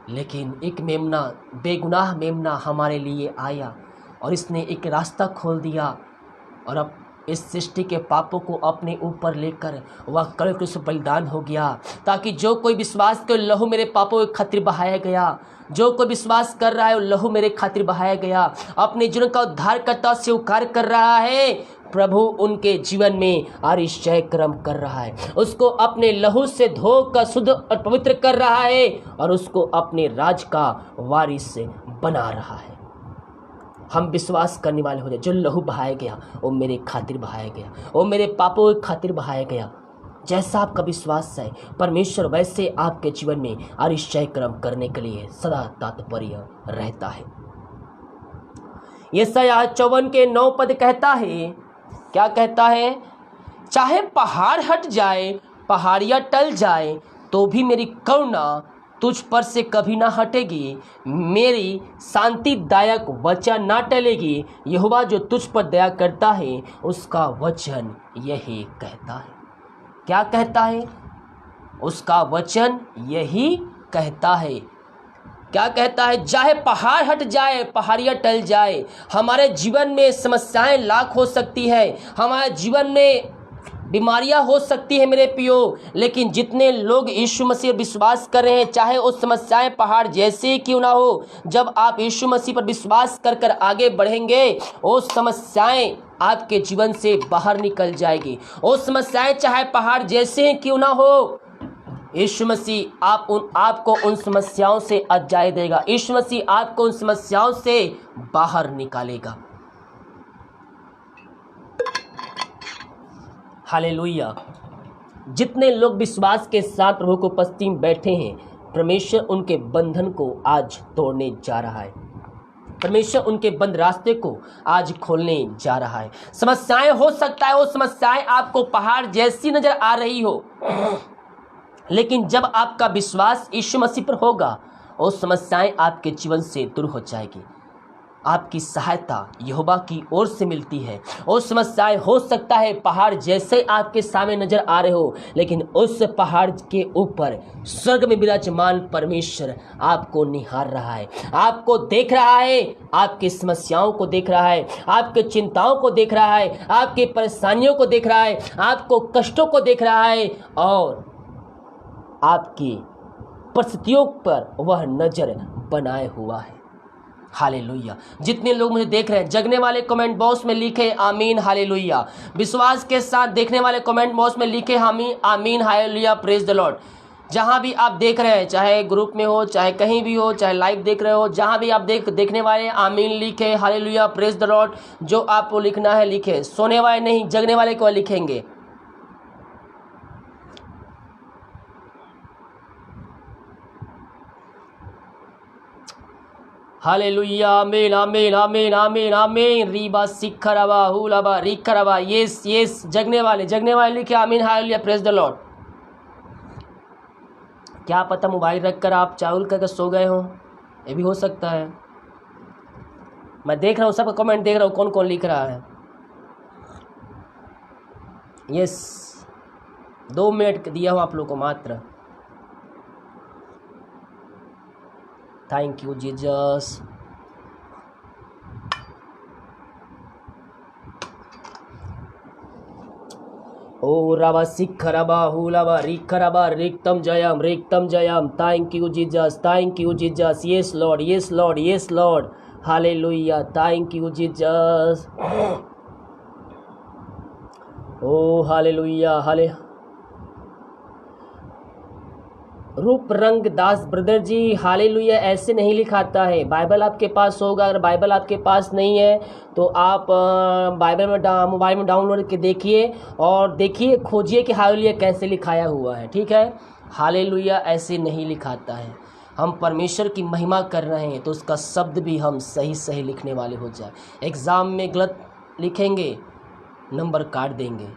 लेकिन एक मेमना, बेगुनाह मेमना हमारे लिए आया और इसने एक रास्ता खोल दिया और अब इस सृष्टि के पापों को अपने ऊपर लेकर वह कल्वरी क्रूस पर बलिदान हो गया, ताकि जो कोई विश्वास कर लहू मेरे पापों के खातिर बहाया गया, जो कोई विश्वास कर रहा है लहू मेरे खातिर बहाया गया, अपने जीवन का उद्धारकर्ता स्वीकार कर रहा है, प्रभु उनके जीवन में अतिशय कर्म कर रहा है, उसको अपने लहू से धोकर शुद्ध और पवित्र कर रहा है और उसको अपने राज का वारिस बना रहा है। हम विश्वास करने वाले हो जाए, जो लहू बहाया गया वो मेरे खातिर बहाया गया, वो मेरे पापों के खातिर बहाया गया। जैसा आपका विश्वास है परमेश्वर वैसे आपके जीवन में अतिशय कर्म करने के लिए सदा तात्पर्य रहता है। यशायाह 54 के 9 पद कहता है, क्या कहता है? चाहे पहाड़ हट जाए, पहाड़ियाँ टल जाए, तो भी मेरी करुणा तुझ पर से कभी ना हटेगी, मेरी शांतिदायक वचन ना टलेगी। यहोवा जो तुझ पर दया करता है उसका वचन यही कहता है। क्या कहता है? उसका वचन यही कहता है। क्या कहता है? चाहे पहाड़ हट जाए, पहाड़ियाँ टल जाए। हमारे जीवन में समस्याएं लाख हो सकती है, हमारे जीवन में बीमारियां हो सकती है मेरे पियो, लेकिन जितने लोग यीशु मसीह पर विश्वास कर रहे हैं, चाहे वो समस्याएं पहाड़ जैसे ही क्यों ना हो, जब आप यीशु मसीह पर विश्वास कर कर आगे बढ़ेंगे वो समस्याएं आपके जीवन से बाहर निकल जाएगी। वो समस्याएं चाहे पहाड़ जैसे ही क्यों ना हो, यीशु मसीह आपको उन समस्याओं से आजादी देगा। यीशु मसीह आपको उन समस्याओं से बाहर निकालेगा। हालेलुया। जितने लोग विश्वास के साथ प्रभु को उपस्थिति में बैठे हैं, परमेश्वर उनके बंधन को आज तोड़ने जा रहा है, परमेश्वर उनके बंद रास्ते को आज खोलने जा रहा है। समस्याएं हो सकता है वो समस्याएं आपको पहाड़ जैसी नजर आ रही हो, लेकिन जब आपका विश्वास यीशु मसीह पर होगा वो समस्याएं आपके जीवन से दूर हो जाएगी। आपकी सहायता यहोवा की ओर से मिलती है। वो समस्याएं हो सकता है पहाड़ जैसे आपके सामने नजर आ रहे हो, लेकिन उस पहाड़ के ऊपर स्वर्ग में विराजमान परमेश्वर आपको निहार रहा है, आपको देख रहा है, आपकी समस्याओं को देख रहा है, आपके चिंताओं को देख रहा है, आपकी परेशानियों को देख रहा है, आपको कष्टों को देख रहा है और आपकी परिस्थितियों पर वह नजर बनाए हुआ है। हालेलुया। जितने लोग मुझे देख रहे हैं, जगने वाले कमेंट बॉक्स में लिखे आमीन हालेलुया। विश्वास के साथ देखने वाले कमेंट बॉक्स में लिखे आमीन आमीन हालेलुया, प्रेज द लॉर्ड। जहां भी आप देख रहे हैं, चाहे ग्रुप में हो, चाहे कहीं भी हो, चाहे लाइव देख रहे हो, जहां भी आप देखने वाले आमीन लिखे हालेलुया, प्रेज द लॉर्ड। जो आपको लिखना है लिखे, सोने वाले नहीं जगने वाले को लिखेंगे। हालेलुया, आमीन आमीन आमीन आमीन आमीन। रीबा सिखरबा हुलबा रिखरबा। यस यस, जगने वाले लिखे आमीन हालेलुया, प्रेज द लॉर्ड। क्या पता मोबाइल रखकर आप चावल करके सो गए हो, ये भी हो सकता है। मैं देख रहा हूँ सबका कमेंट, देख रहा हूँ कौन कौन लिख रहा है। यस, 2 मिनट दिया हूँ आप लोगों को मात्र। Thank you Jesus. ओ रबा सिखरबा हुलबा रिखरबा रिक्तम जयम। Thank you Jesus, thank you Jesus. Yes lord, yes lord, yes lord. Hallelujah, thank you Jesus. Oh hallelujah हाले। रूप रंग दास ब्रदर जी, हालेलुया ऐसे नहीं लिखाता है। बाइबल आपके पास होगा, अगर बाइबल आपके पास नहीं है तो आप बाइबल में मोबाइल में डाउनलोड करके देखिए और देखिए, खोजिए कि हालेलुया कैसे लिखाया हुआ है। ठीक है, हालेलुया ऐसे नहीं लिखाता है। हम परमेश्वर की महिमा कर रहे हैं तो उसका शब्द भी हम सही सही लिखने वाले हो जाए। एग्ज़ाम में गलत लिखेंगे, नंबर काट देंगे।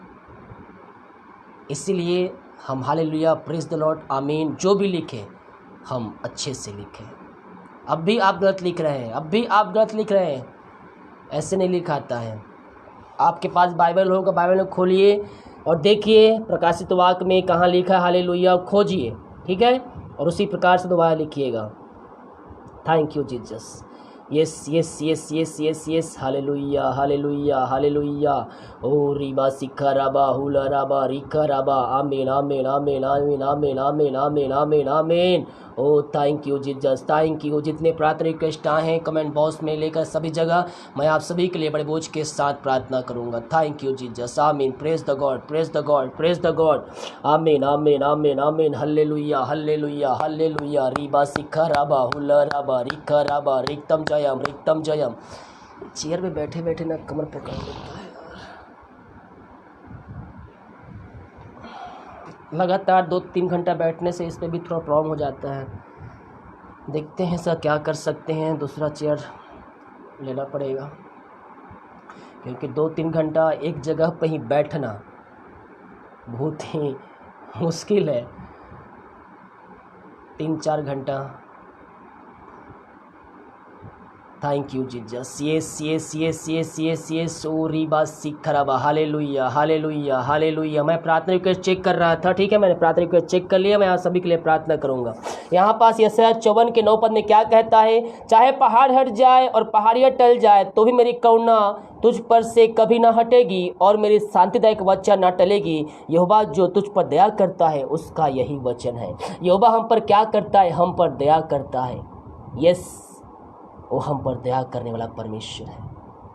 इसीलिए हम हालेलुया, प्रेज द लॉर्ड, आमीन, जो भी लिखें हम अच्छे से लिखें। अब भी आप गलत लिख रहे हैं, अब भी आप गलत लिख रहे हैं, ऐसे नहीं लिखाता है। आपके पास बाइबल होगा, बाइबल में खोलिए और देखिए प्रकाशित वाक्य में कहाँ लिखा है हालेलुया, खोजिए, ठीक है, और उसी प्रकार से दोबारा लिखिएगा। Thank you Jesus. Yes yes yes yes yes yes, hallelujah hallelujah hallelujah. ओ रिबा सिखा राबा हुला राबा रिखा राबा, आमीन आमीन आमीन आमीन आमीन आमीन आमीन आमीन आमीन। Oh thank you Jesus, thank you. जितने प्रार्थना रिक्वेस्ट आए हैं कमेंट बॉक्स में लेकर सभी जगह, मैं आप सभी के लिए बड़े बोझ के साथ प्रार्थना करूंगा। थैंक यू जीसस, आमीन, praise the God, praise the God, praise the God, आमीन आमीन आमीन आमीन, हल्लेलुया हल्लेलुया हल्लेलुया। रिबा सिखा राबा हुला राबा रिखा राबा, रिक्तम जयम रिक्तम जयम। चेयर पे बैठे बैठे ना कमर पकड़ लेता है, लगातार 2-3 घंटा बैठने से इस पर भी थोड़ा प्रॉब्लम हो जाता है। देखते हैं सर क्या कर सकते हैं, दूसरा चेयर लेना पड़ेगा, क्योंकि 2-3 घंटा एक जगह पर ही बैठना बहुत ही मुश्किल है। 3-4 घंटा। Thank you Jesus, yes yes yes yes yes yes. ओ रिबा सिखराबा, हालेलुया हालेलुया हालेलुया। मैं प्रार्थना रिक्वेस्ट चेक कर रहा था, ठीक है, मैंने प्रार्थना रिक्वेस्ट चेक कर लिया। मैं आप सभी के लिए प्रार्थना करूंगा। यहाँ पास यशायाह 54 के 9 पद में क्या कहता है, चाहे पहाड़ हट जाए और पहाड़ियाँ टल जाए तो भी मेरी करुणा तुझ पर से कभी ना हटेगी और मेरी शांतिदायक वचन ना टलेगी। यहोवा जो तुझ पर दया करता है उसका यही वचन है। यहोवा हम पर क्या करता है, हम पर दया करता है। यस, वो हम पर दया करने वाला परमेश्वर है,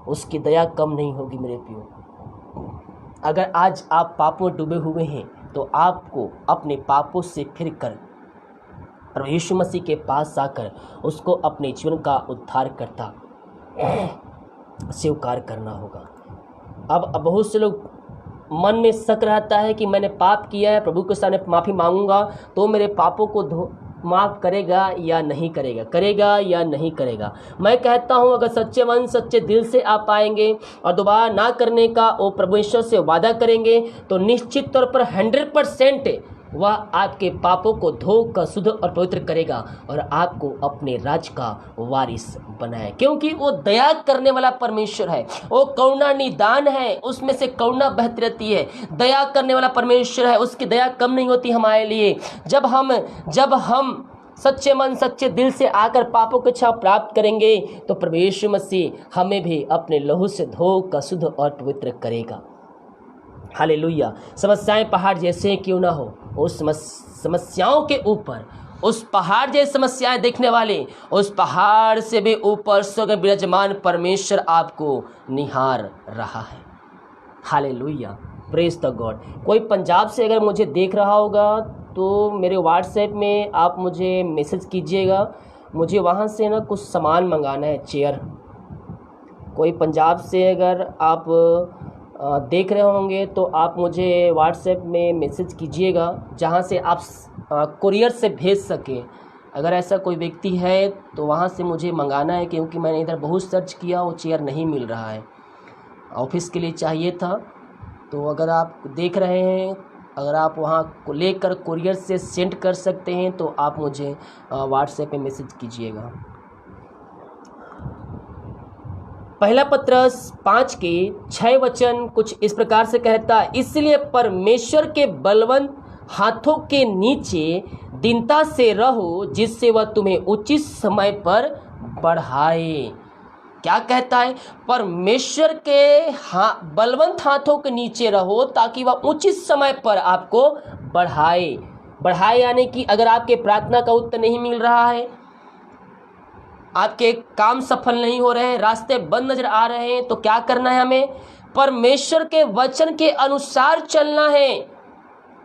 उसकी दया कम नहीं होगी मेरे प्रियो। अगर आज आप पापों में डूबे हुए हैं तो आपको अपने पापों से फिर कर प्रभु यीशु मसीह के पास आकर उसको अपने जीवन का उद्धारकर्ता स्वीकार करना होगा। अब बहुत से लोग मन में शक रहता है कि मैंने पाप किया है, प्रभु के सामने माफ़ी मांगूंगा तो मेरे पापों को माफ़ करेगा या नहीं करेगा, करेगा या नहीं करेगा। मैं कहता हूं अगर सच्चे मन सच्चे दिल से आप आएंगे और दोबारा ना करने का वो परमेश्वर से वादा करेंगे तो निश्चित तौर पर 100% वह आपके पापों को धोकर शुद्ध और पवित्र करेगा और आपको अपने राज का वारिस बनाए, क्योंकि वो दया करने वाला परमेश्वर है। वो करुणा निदान है, उसमें से करुणा बहती रहती है। दया करने वाला परमेश्वर है, उसकी दया कम नहीं होती हमारे लिए। जब हम सच्चे मन सच्चे दिल से आकर पापों की क्षमा प्राप्त करेंगे तो प्रभु यीशु मसीह हमें भी अपने लहू से धोकर शुद्ध और पवित्र करेगा। हालेलुया। समस्याएं पहाड़ जैसे क्यों ना हो, उस समस्याओं के ऊपर, उस पहाड़ जैसी समस्याएं देखने वाले, उस पहाड़ से भी ऊपर स्वर्ग विराजमान परमेश्वर आपको निहार रहा है। Hallelujah, praise the God. कोई पंजाब से अगर मुझे देख रहा होगा तो मेरे व्हाट्सएप में आप मुझे मैसेज कीजिएगा, मुझे वहाँ से ना कुछ सामान मंगाना है, चेयर। कोई पंजाब से अगर आप देख रहे होंगे तो आप मुझे व्हाट्सएप में मैसेज कीजिएगा जहां से आप कुरियर से भेज सकें। अगर ऐसा कोई व्यक्ति है तो वहां से मुझे मंगाना है, क्योंकि मैंने इधर बहुत सर्च किया, वो चेयर नहीं मिल रहा है। ऑफिस के लिए चाहिए था, तो अगर आप देख रहे हैं, अगर आप वहां को लेकर कुरियर से सेंड कर सकते हैं तो आप मुझे व्हाट्सएप पे मैसेज कीजिएगा। पहला पत्रस 5:6 वचन कुछ इस प्रकार से कहता है, इसलिए परमेश्वर के बलवंत हाथों के नीचे दीनता से रहो जिससे वह तुम्हें उचित समय पर बढ़ाए। क्या कहता है? परमेश्वर के बलवंत हाथों के नीचे रहो ताकि वह उचित समय पर आपको बढ़ाए यानी कि अगर आपके प्रार्थना का उत्तर नहीं मिल रहा है, आपके काम सफल नहीं हो रहे हैं, रास्ते बंद नजर आ रहे हैं, तो क्या करना है? हमें परमेश्वर के वचन के अनुसार चलना है।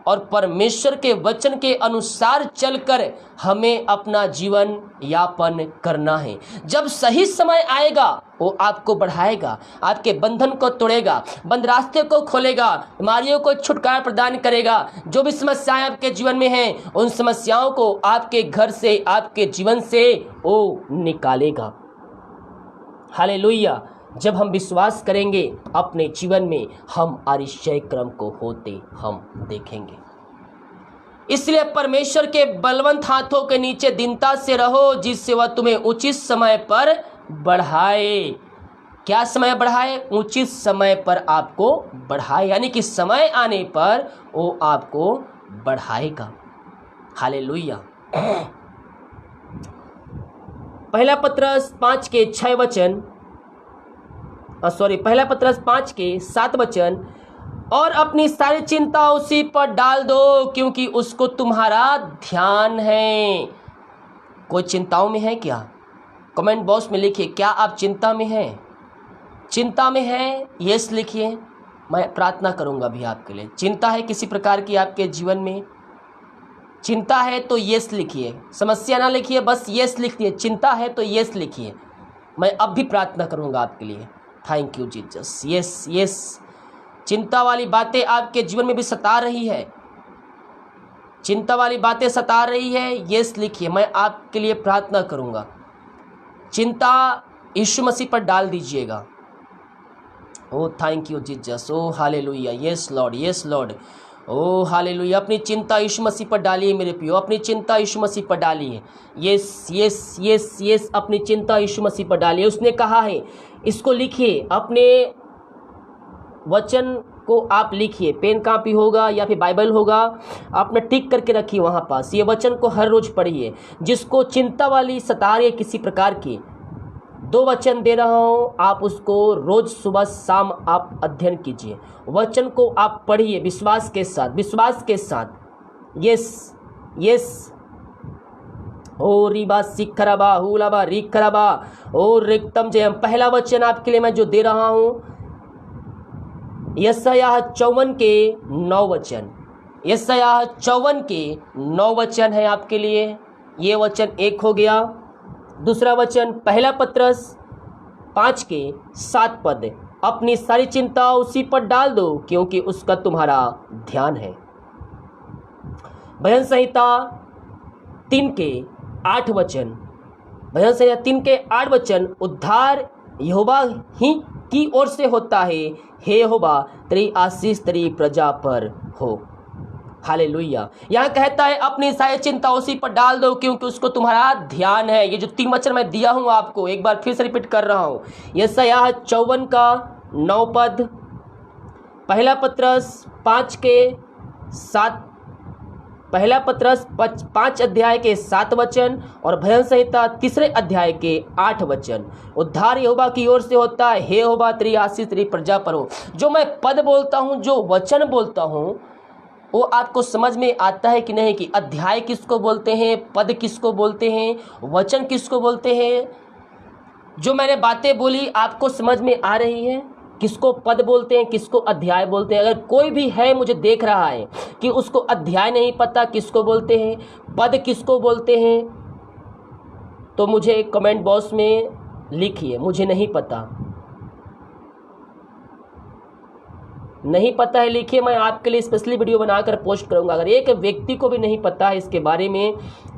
और परमेश्वर के वचन के अनुसार चलकर हमें अपना जीवन यापन करना है। जब सही समय आएगा वो आपको बढ़ाएगा, आपके बंधन को तोड़ेगा, बंद रास्ते को खोलेगा, बीमारियों को छुटकारा प्रदान करेगा। जो भी समस्याएं आपके जीवन में हैं उन समस्याओं को आपके घर से, आपके जीवन से वो निकालेगा। हालेलुया। जब हम विश्वास करेंगे अपने जीवन में, हम आरिश्चय क्रम को होते हम देखेंगे। इसलिए परमेश्वर के बलवंत हाथों के नीचे दीनता से रहो, जिससे वह तुम्हें उचित समय पर बढ़ाए। क्या समय बढ़ाए? उचित समय पर आपको बढ़ाए, यानी कि समय आने पर वो आपको बढ़ाएगा। हालेलुया। पहला पत्रस 5 के 6 वचन, पहला पत्रस 5 के 7 वचन, और अपनी सारी चिंता उसी पर डाल दो क्योंकि उसको तुम्हारा ध्यान है। कोई चिंताओं में है क्या? कमेंट बॉक्स में लिखिए, क्या आप चिंता में हैं? चिंता में है यस लिखिए, मैं प्रार्थना करूंगा भी आपके लिए। चिंता है किसी प्रकार की आपके जीवन में? चिंता है तो यस लिखिए, समस्या ना लिखिए, बस यस लिख दिए। चिंता है तो यस लिखिए, मैं अब भी प्रार्थना करूंगा आपके लिए। Thank you Jesus. Yes yes. चिंता वाली बातें आपके जीवन में भी सता रही है, चिंता वाली बातें सता रही है, यस लिखिए, मैं आपके लिए प्रार्थना करूंगा। चिंता यीशु मसीह पर डाल दीजिएगा। Oh thank you Jesus. Oh hallelujah. Yes lord, yes lord. Oh hallelujah. अपनी चिंता यीशु मसीह पर डालिए मेरे प्रियो, अपनी चिंता यीशु मसीह पर डालिए। यस यस यस यस, अपनी चिंता यीशु मसीह पर डालिए। उसने कहा है, इसको लिखिए, अपने वचन को आप लिखिए, पेन कापी होगा या फिर बाइबल होगा, आपने टिक करके रखिए वहाँ पास। ये वचन को हर रोज पढ़िए। जिसको चिंता वाली सता रही है किसी प्रकार की, 2 वचन दे रहा हूँ, आप उसको रोज सुबह शाम आप अध्ययन कीजिए। वचन को आप पढ़िए विश्वास के साथ, विश्वास के साथ। Yes yes. ओ रिबा सिखरबा हुलाबा रिखरबा ओ रिक्तम जयम। पहला वचन आपके लिए मैं जो दे रहा हूँ, यशायाह 54 के 9 वचन, यशायाह 54 के 9 वचन है आपके लिए। ये वचन एक हो गया। दूसरा वचन पहला पत्रस 5 के 7 पद, अपनी सारी चिंता उसी पर डाल दो क्योंकि उसका तुम्हारा ध्यान है। भजन संहिता 3 के 8 वचन, भजन संहिता 3 के 8 वचन, उद्धार यहोवा ही की ओर से होता है, हे यहोवा तेरी आशीष तेरी प्रजा पर हो। हालेलुया। यहाँ कहता है अपनी सारी चिंता उसी पर डाल दो क्योंकि उसको तुम्हारा ध्यान है। ये जो 3 वचन मैं दिया हूँ आपको, एक बार फिर से रिपीट कर रहा हूँ। यशायाह 54 का 9 पद, पहला पत्रस 5 के 7, पहला पत्रस 5 अध्याय के 7 वचन, और भजन संहिता 3 अध्याय के 8 वचन, उद्धार यहोवा की ओर से होता है, हे यहोवा तेरी आशीष तेरी प्रजा पर हो। जो मैं पद बोलता हूँ, जो वचन बोलता हूँ, वो आपको समझ में आता है कि नहीं, कि अध्याय किसको बोलते हैं, पद किसको बोलते हैं, वचन किसको बोलते हैं। जो मैंने बातें बोली आपको समझ में आ रही है, किसको पद बोलते हैं, किसको अध्याय बोलते हैं। अगर कोई भी है मुझे देख रहा है कि उसको अध्याय नहीं पता किसको बोलते हैं, पद किसको बोलते हैं, तो मुझे कमेंट बॉक्स में लिखिए, मुझे नहीं पता, नहीं पता है लिखिए, मैं आपके लिए स्पेशली वीडियो बनाकर पोस्ट करूंगा। अगर एक व्यक्ति को भी नहीं पता है इसके बारे में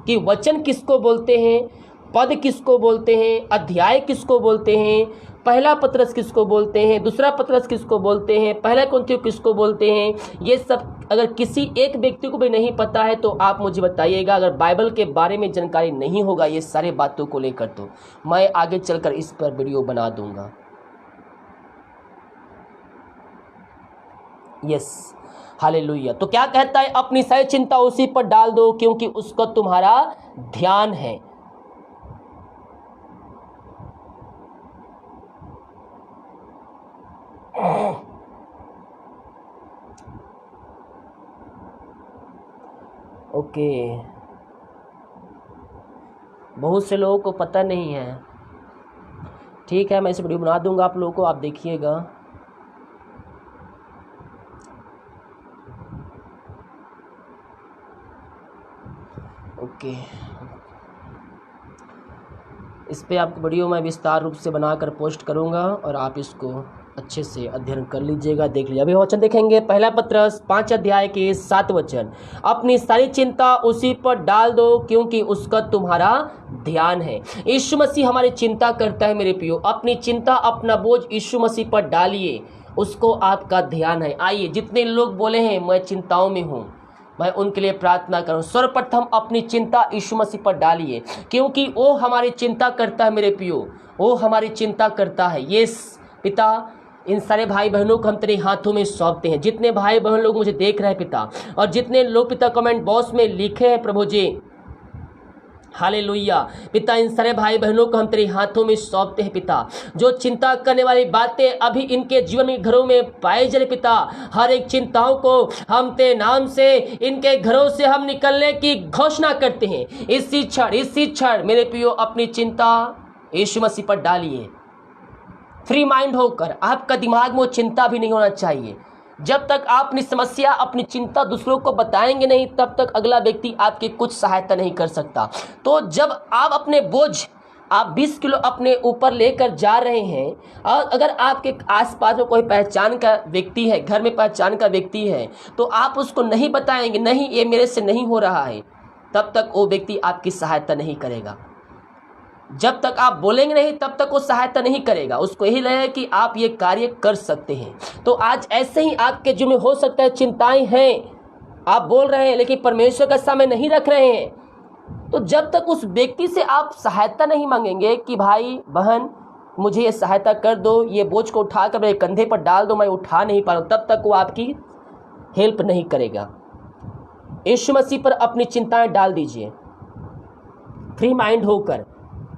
कि वचन किसको बोलते हैं, पद किसको बोलते हैं, अध्याय किसको बोलते हैं, पहला पत्रस किसको बोलते हैं, दूसरा पत्रस किसको बोलते हैं, पहला कुरिन्थियों किसको बोलते हैं, ये सब अगर किसी एक व्यक्ति को भी नहीं पता है तो आप मुझे बताइएगा। अगर बाइबल के बारे में जानकारी नहीं होगा ये सारे बातों को लेकर, तो मैं आगे चलकर इस पर वीडियो बना दूंगा। Yes hallelujah. तो क्या कहता है, अपनी सारी चिंता उसी पर डाल दो क्योंकि उसका तुम्हारा ध्यान है। ओके, बहुत से लोगों को पता नहीं है। ठीक है, मैं इस वीडियो बना दूंगा आप लोगों को, आप देखिएगा। ओके, इस पे आपको वीडियो मैं विस्तार रूप से बनाकर पोस्ट करूंगा और आप इसको अच्छे से अध्ययन कर लीजिएगा, देख लीजिए। अभी वचन देखेंगे, पहला पत्रस 5 अध्याय के 7 वचन। अपनी सारी चिंता उसी पर डाल दो क्योंकि उसका तुम्हारा ध्यान है। यीशु मसीह हमारी चिंता करता है मेरे प्रियो। अपनी चिंता, अपना बोझ यीशु मसीह पर डालिए, उसको आपका ध्यान है। आइए, जितने लोग बोले हैं मैं चिंताओं में हूँ, मैं उनके लिए प्रार्थना करूं। सर्वप्रथम अपनी चिंता यीशु मसीह पर डालिए क्योंकि वो हमारी चिंता करता है मेरे प्रियो, वो हमारी चिंता करता है। ये पिता, इन सारे भाई बहनों को हम तेरे हाथों में सौंपते हैं। जितने भाई बहन लोग मुझे देख रहे हैं पिता, और जितने लोग पिता कमेंट बॉक्स में लिखे हैं प्रभु जी, हालेलुया पिता, इन सारे भाई बहनों को हम तेरे हाथों में सौंपते हैं पिता। जो चिंता करने वाली बातें अभी इनके जीवन में घरों में पाए जा रहे पिता, हर एक चिंताओं को हम तेरे नाम से इनके घरों से हम निकलने की घोषणा करते हैं। इसी क्षण मेरे प्रियो अपनी चिंता यीशु मसीह पर डालिए। फ्री माइंड होकर, आपका दिमाग में वो चिंता भी नहीं होना चाहिए। जब तक आप अपनी समस्या, अपनी चिंता दूसरों को बताएंगे नहीं, तब तक अगला व्यक्ति आपकी कुछ सहायता नहीं कर सकता। तो जब आप अपने बोझ, आप 20 किलो अपने ऊपर लेकर जा रहे हैं, और अगर आपके आसपास में कोई पहचान का व्यक्ति है, घर में पहचान का व्यक्ति है, तो आप उसको नहीं बताएंगे, नहीं ये मेरे से नहीं हो रहा है, तब तक वो व्यक्ति आपकी सहायता नहीं करेगा। जब तक आप बोलेंगे नहीं तब तक वो सहायता नहीं करेगा। उसको यही लगेगा कि आप ये कार्य कर सकते हैं। तो आज ऐसे ही आपके जीवन में हो सकता है चिंताएं हैं, आप बोल रहे हैं लेकिन परमेश्वर का सामने नहीं रख रहे हैं। तो जब तक उस व्यक्ति से आप सहायता नहीं मांगेंगे कि भाई बहन मुझे ये सहायता कर दो, ये बोझ को उठाकर मेरे कंधे पर डाल दो, मैं उठा नहीं पा रहा हूँ, तब तक वो आपकी हेल्प नहीं करेगा। यीशु मसीह पर अपनी चिंताएं डाल दीजिए, फ्री माइंड होकर।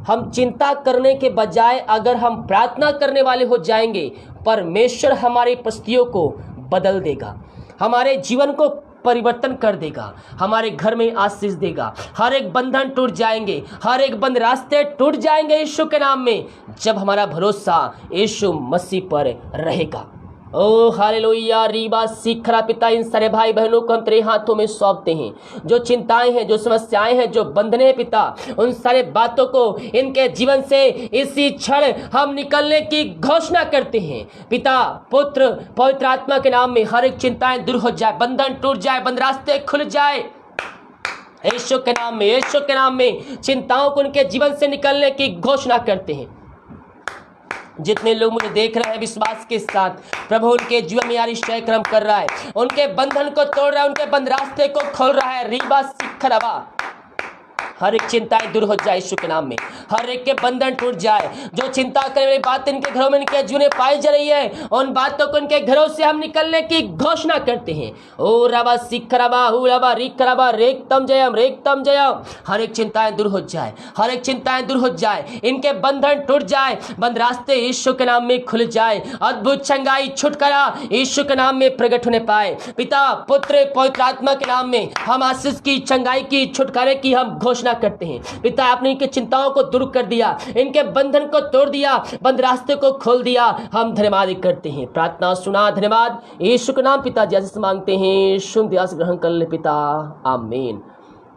हम चिंता करने के बजाय अगर हम प्रार्थना करने वाले हो जाएंगे, परमेश्वर हमारी परिस्थितियों को बदल देगा, हमारे जीवन को परिवर्तन कर देगा, हमारे घर में आशीष देगा। हर एक बंधन टूट जाएंगे, हर एक बंद रास्ते टूट जाएंगे यीशु के नाम में, जब हमारा भरोसा यीशु मसीह पर रहेगा। ओ हालेलुया, रीबा सीखरा पिता, इन सारे भाई बहनों को हम तेरे हाथों में सौंपते हैं। जो चिंताएं हैं, जो समस्याएं हैं, जो बंधने हैं पिता, उन सारे बातों को इनके जीवन से इसी क्षण हम निकलने की घोषणा करते हैं पिता, पुत्र, पवित्र आत्मा के नाम में। हर एक चिंताएं दूर हो जाए, बंधन टूट जाए, बंद रास्ते खुल जाए यीशु के नाम में। यीशु के नाम में चिंताओं को उनके जीवन से निकलने की घोषणा करते हैं। जितने लोग मुझे देख रहे हैं विश्वास के साथ, प्रभु उनके जीवन में आशीष क्रम कर रहा है, उनके बंधन को तोड़ रहा है, उनके बंद रास्ते को खोल रहा है। रीबा सिखरवा, हर एक चिंताएं दूर हो जाए यीशु के नाम में, हर एक के बंधन टूट जाए। जो चिंता करने वाली बात इनके घरों में, इनके जीवन में पाई जा रही है, उन बातों को इनके घरों से हम निकलने की घोषणा करते हैं। ओ रबा सिखरबा हु रबा रिकरबा रेकतम जयम। हर एक चिंताएं दूर हो जाए, हर एक चिंताएं दूर हो जाए, इनके बंधन टूट जाए, बंद रास्ते यीशु के नाम में खुल जाए। अद्भुत चंगाई, छुटकारा यीशु के नाम में प्रकट होने पाए। पिता, पुत्र, पवित्र आत्मा के नाम में हम आशीष की, चंगाई की, छुटकारे की हम घोषणा करते हैं। पिता, आपने इनकी चिंताओं को दूर कर दिया, इनके बंधन को तोड़ दिया, बंद रास्ते को खोल दिया। हम धन्यवाद करते हैं, प्रार्थना सुना, धन्यवाद यीशु के नाम पिता जैसे मांगते हैं, शुद्ध दास ग्रहण कर ले पिता, आमीन।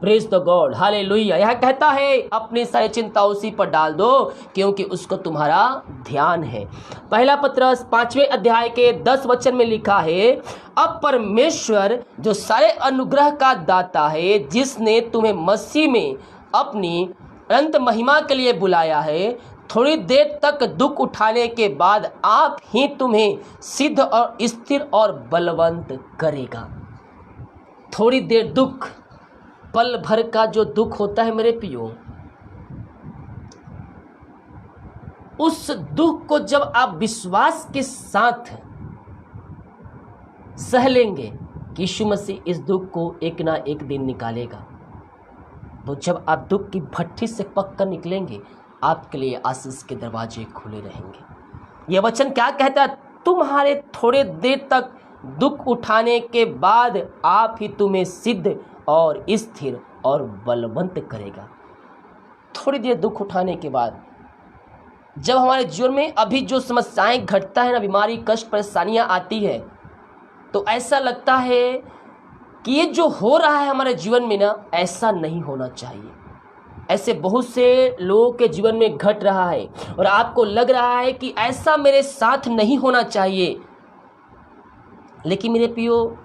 Praise the God, hallelujah. यह कहता है अपनी सारी चिंता उसी पर डाल दो क्योंकि उसको तुम्हारा ध्यान है। पहला पत्रस 5वें अध्याय के 10 वचन में लिखा है, अब परमेश्वर जो सारे अनुग्रह का दाता है, जिसने तुम्हें मसीह में अपनी अनंत महिमा के लिए बुलाया है, थोड़ी देर तक दुख उठाने के बाद आप ही तुम्हें सिद्ध और स्थिर और बलवंत करेगा। थोड़ी देर दुख, पल भर का जो दुख होता है मेरे प्रियो, उस दुख को जब आप विश्वास के साथ सह लेंगे कि यीशु मसीह इस दुख को एक ना एक दिन निकालेगा, तो जब आप दुख की भट्ठी से पककर निकलेंगे, आपके लिए आशीष के दरवाजे खुले रहेंगे। यह वचन क्या कहता है? तुम्हारे थोड़े देर तक दुख उठाने के बाद आप ही तुम्हें सिद्ध और स्थिर और बलवंत करेगा। थोड़ी देर दुख उठाने के बाद, जब हमारे जीवन में अभी जो समस्याएं घटता है ना, बीमारी, कष्ट, परेशानियां आती है, तो ऐसा लगता है कि ये जो हो रहा है हमारे जीवन में ना, ऐसा नहीं होना चाहिए। ऐसे बहुत से लोगों के जीवन में घट रहा है और आपको लग रहा है कि ऐसा मेरे साथ नहीं होना चाहिए। लेकिन मेरे प्रियो,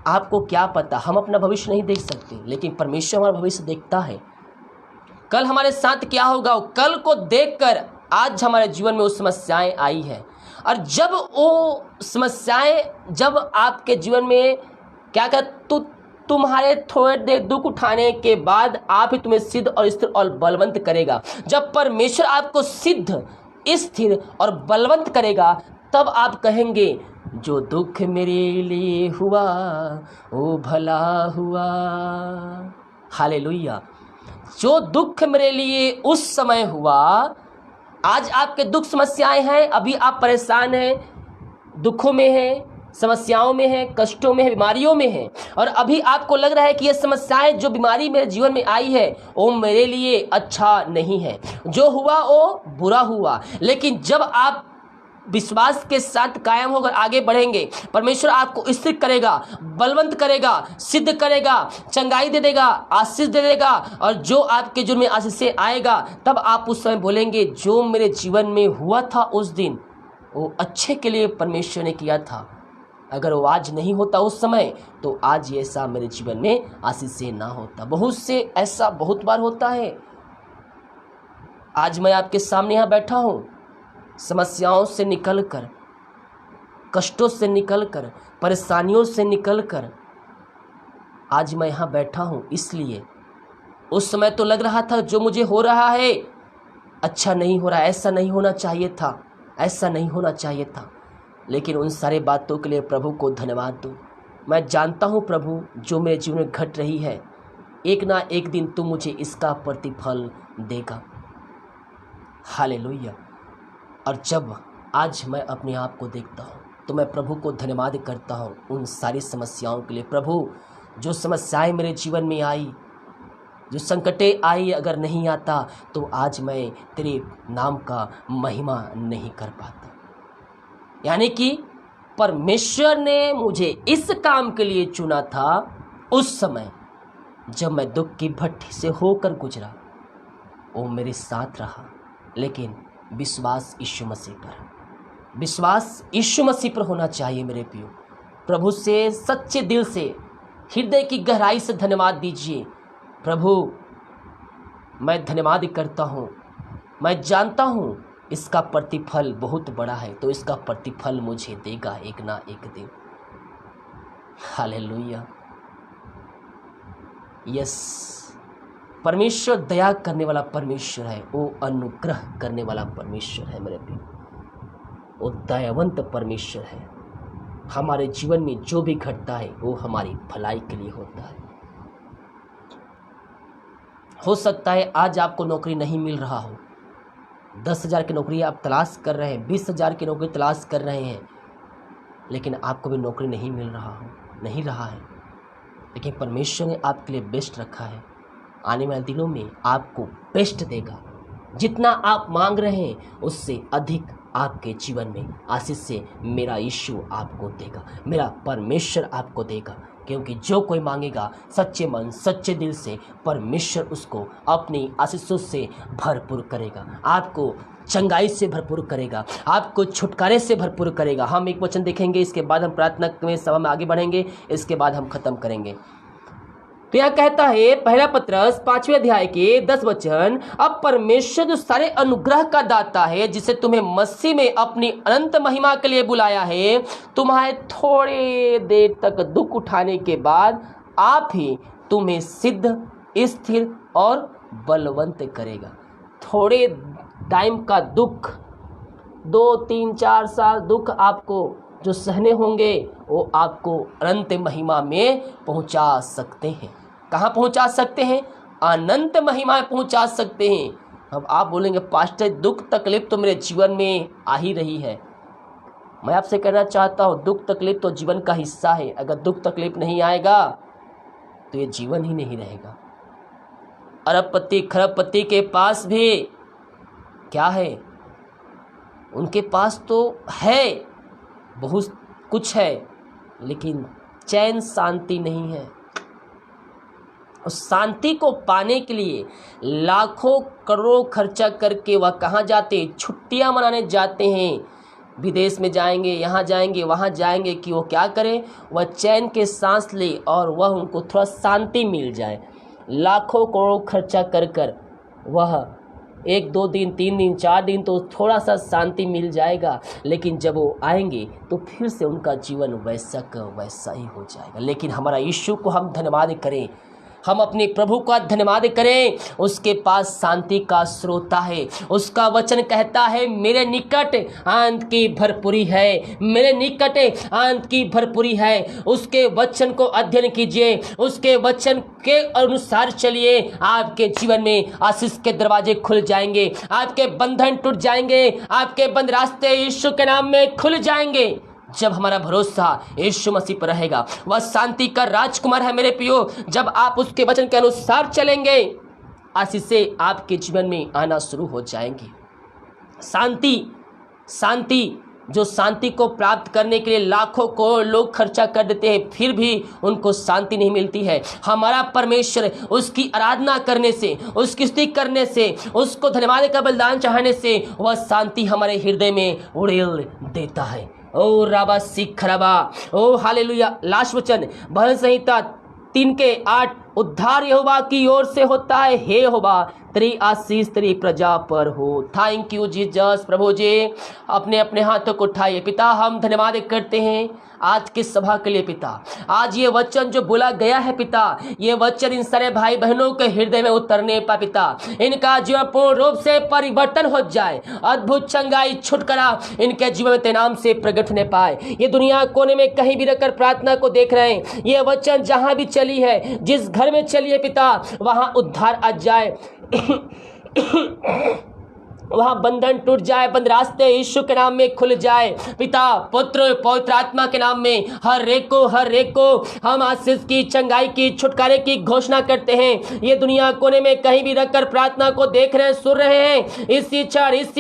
आपको क्या पता, हम अपना भविष्य नहीं देख सकते, लेकिन परमेश्वर हमारा भविष्य देखता है। कल हमारे साथ क्या होगा, कल को देखकर आज हमारे जीवन में वो समस्याएं आई है। और जब वो समस्याएं जब आपके जीवन में क्या कर तुम्हारे थोड़े देर दुख उठाने के बाद आप ही तुम्हें सिद्ध और स्थिर और बलवंत करेगा। जब परमेश्वर आपको सिद्ध, स्थिर और बलवंत करेगा, तब आप कहेंगे जो दुख मेरे लिए हुआ वो भला हुआ। हालेलुया। जो दुख मेरे लिए उस समय हुआ, आज आपके दुख समस्याएं हैं, अभी आप परेशान हैं, दुखों में हैं, समस्याओं में हैं, कष्टों में हैं, बीमारियों में हैं, और अभी आपको लग रहा है कि ये समस्याएं, जो बीमारी मेरे जीवन में आई है, वो मेरे लिए अच्छा नहीं है, जो हुआ वो बुरा हुआ। लेकिन जब आप विश्वास के साथ कायम होकर आगे बढ़ेंगे, परमेश्वर आपको स्थिर करेगा, बलवंत करेगा, सिद्ध करेगा, चंगाई दे देगा, आशीष दे देगा, और जो आपके जीवन में आशीष से आएगा, तब आप उस समय बोलेंगे जो मेरे जीवन में हुआ था उस दिन, वो अच्छे के लिए परमेश्वर ने किया था। अगर वो आज नहीं होता उस समय, तो आज ये ऐसा मेरे जीवन में आशीष से ना होता। बहुत से ऐसा बहुत बार होता है। आज मैं आपके सामने यहाँ बैठा हूँ, समस्याओं से निकलकर, कष्टों से निकलकर, परेशानियों से निकलकर आज मैं यहाँ बैठा हूँ। इसलिए उस समय तो लग रहा था जो मुझे हो रहा है अच्छा नहीं हो रहा, ऐसा नहीं होना चाहिए था, ऐसा नहीं होना चाहिए था। लेकिन उन सारे बातों के लिए प्रभु को धन्यवाद दो। मैं जानता हूँ प्रभु, जो मेरे जीवन में घट रही है, एक ना एक दिन तुम मुझे इसका प्रतिफल देगा। हालेलुया। और जब आज मैं अपने आप को देखता हूँ, तो मैं प्रभु को धन्यवाद करता हूँ उन सारी समस्याओं के लिए। प्रभु, जो समस्याएं मेरे जीवन में आई, जो संकटें आई, अगर नहीं आता तो आज मैं तेरे नाम का महिमा नहीं कर पाता। यानी कि परमेश्वर ने मुझे इस काम के लिए चुना था उस समय जब मैं दुख की भट्ठी से होकर गुजरा। वो मेरे साथ रहा। लेकिन विश्वास यीशु मसीह पर, विश्वास यीशु मसीह पर होना चाहिए मेरे प्रियो। प्रभु से सच्चे दिल से, हृदय की गहराई से धन्यवाद दीजिए। प्रभु, मैं धन्यवाद करता हूँ, मैं जानता हूँ इसका प्रतिफल बहुत बड़ा है, तो इसका प्रतिफल मुझे देगा एक ना एक दिन। हालेलुया। यस, परमेश्वर दया करने वाला परमेश्वर है, वो अनुग्रह करने वाला परमेश्वर है मेरे प्रिय, वो दयावंत परमेश्वर है। हमारे जीवन में जो भी घटता है वो हमारी भलाई के लिए होता है। हो सकता है आज आपको नौकरी नहीं मिल रहा हो, 10,000 की नौकरी आप तलाश कर रहे हैं, 20,000 की नौकरी तलाश कर रहे हैं, लेकिन आपको भी नौकरी नहीं मिल रहा है। लेकिन परमेश्वर ने आपके लिए बेस्ट रखा है। आने वाले दिनों में आपको बेस्ट देगा। जितना आप मांग रहे हैं उससे अधिक आपके जीवन में आशीष से मेरा यीशु आपको देगा, मेरा परमेश्वर आपको देगा। क्योंकि जो कोई मांगेगा सच्चे मन सच्चे दिल से, परमेश्वर उसको अपनी आशीषों से भरपूर करेगा, आपको चंगाई से भरपूर करेगा, आपको छुटकारे से भरपूर करेगा। हम एक वचन देखेंगे, इसके बाद हम प्रार्थना में सभा में आगे बढ़ेंगे, इसके बाद हम खत्म करेंगे। तो यह कहता है पहला पत्रस 5वें अध्याय के 10 वचन, अब परमेश्वर जो सारे अनुग्रह का दाता है, जिसे तुम्हें मसीह में अपनी अनंत महिमा के लिए बुलाया है, तुम्हारे थोड़े देर तक दुख उठाने के बाद आप ही तुम्हें सिद्ध स्थिर और बलवंत करेगा। थोड़े टाइम का दुख, 2 3 4 साल दुख आपको जो सहने होंगे, वो आपको अनंत महिमा में पहुंचा सकते हैं। कहाँ पहुंचा सकते हैं? अनंत महिमा में पहुंचा सकते हैं। अब आप बोलेंगे पास्टर, दुख तकलीफ तो मेरे जीवन में आ ही रही है। मैं आपसे कहना चाहता हूँ, दुख तकलीफ तो जीवन का हिस्सा है। अगर दुख तकलीफ नहीं आएगा तो ये जीवन ही नहीं रहेगा। अरबपति खरबपति के पास भी क्या है? उनके पास तो है, बहुत कुछ है, लेकिन चैन शांति नहीं है, उस शांति को पाने के लिए लाखों करोड़ों खर्चा करके वह कहाँ जाते, छुट्टियाँ मनाने जाते हैं, विदेश में जाएंगे, यहाँ जाएंगे, वहाँ जाएंगे कि वो क्या करें, वह चैन के सांस ले और वह उनको थोड़ा शांति मिल जाए। लाखों करोड़ों खर्चा कर कर वह 1 2 दिन 3 दिन 4 दिन तो थोड़ा सा शांति मिल जाएगा, लेकिन जब वो आएंगे तो फिर से उनका जीवन वैसा का वैसा ही हो जाएगा। लेकिन हमारा यीशु को हम धन्यवाद करें, हम अपने प्रभु का धन्यवाद करें, उसके पास शांति का स्रोत है। उसका वचन कहता है मेरे निकट आनंद की भरपूरी है, मेरे निकट आनंद की भरपूरी है। उसके वचन को अध्ययन कीजिए, उसके वचन के अनुसार चलिए, आपके जीवन में आशीष के दरवाजे खुल जाएंगे, आपके बंधन टूट जाएंगे, आपके बंद रास्ते यीशु के नाम में खुल जाएंगे। जब हमारा भरोसा यीशु मसीह पर रहेगा, वह शांति का राजकुमार है मेरे प्रियो। जब आप उसके वचन के अनुसार चलेंगे, आशीषें आपके जीवन में आना शुरू हो जाएंगी। शांति जो शांति को प्राप्त करने के लिए लाखों करोड़ लोग खर्चा कर देते हैं, फिर भी उनको शांति नहीं मिलती है। हमारा परमेश्वर उसकी आराधना करने से, उसकी स्तुति करने से, उसको धन्यवाद का बलिदान चढ़ाने से वह शांति हमारे हृदय में उड़ेल देता है। ओ राबा सिखरबा, ओ हालेलुया। लास्ट वचन भजन संहिता 3:8, उद्धार यहोवा की ओर से होता है, हे यहोवा तेरी आशीष तेरी प्रजा पर हो। Thank you Jesus. प्रभु जी अपने अपने हाथों को उठाइए। पिता हम धन्यवाद करते हैं आज की सभा के लिए। पिता आज ये वचन जो बोला गया है पिता, ये वचन इन सारे भाई बहनों के हृदय में उतरने पा पिता, इनका जीवन पूर्ण रूप से परिवर्तन हो जाए, अद्भुत चंगाई छुटकारा इनके जीवन में तेरे नाम से प्रकट होने पाए। ये दुनिया कोने में कहीं भी रहकर प्रार्थना को देख रहे हैं, ये वचन जहां भी चली है, जिस घर में चली है पिता, वहां उद्धार आ जाए वहां बंधन टूट जाए, बंद रास्ते यीशु के नाम में खुल जाए। पिता पुत्र पवित्र आत्मा के नाम में हर एक को हम आशीष की, चंगाई की, छुटकारे की घोषणा करते हैं। ये दुनिया कोने में कहीं भी रखकर प्रार्थना को देख रहे हैं, सुन रहे हैं, इसी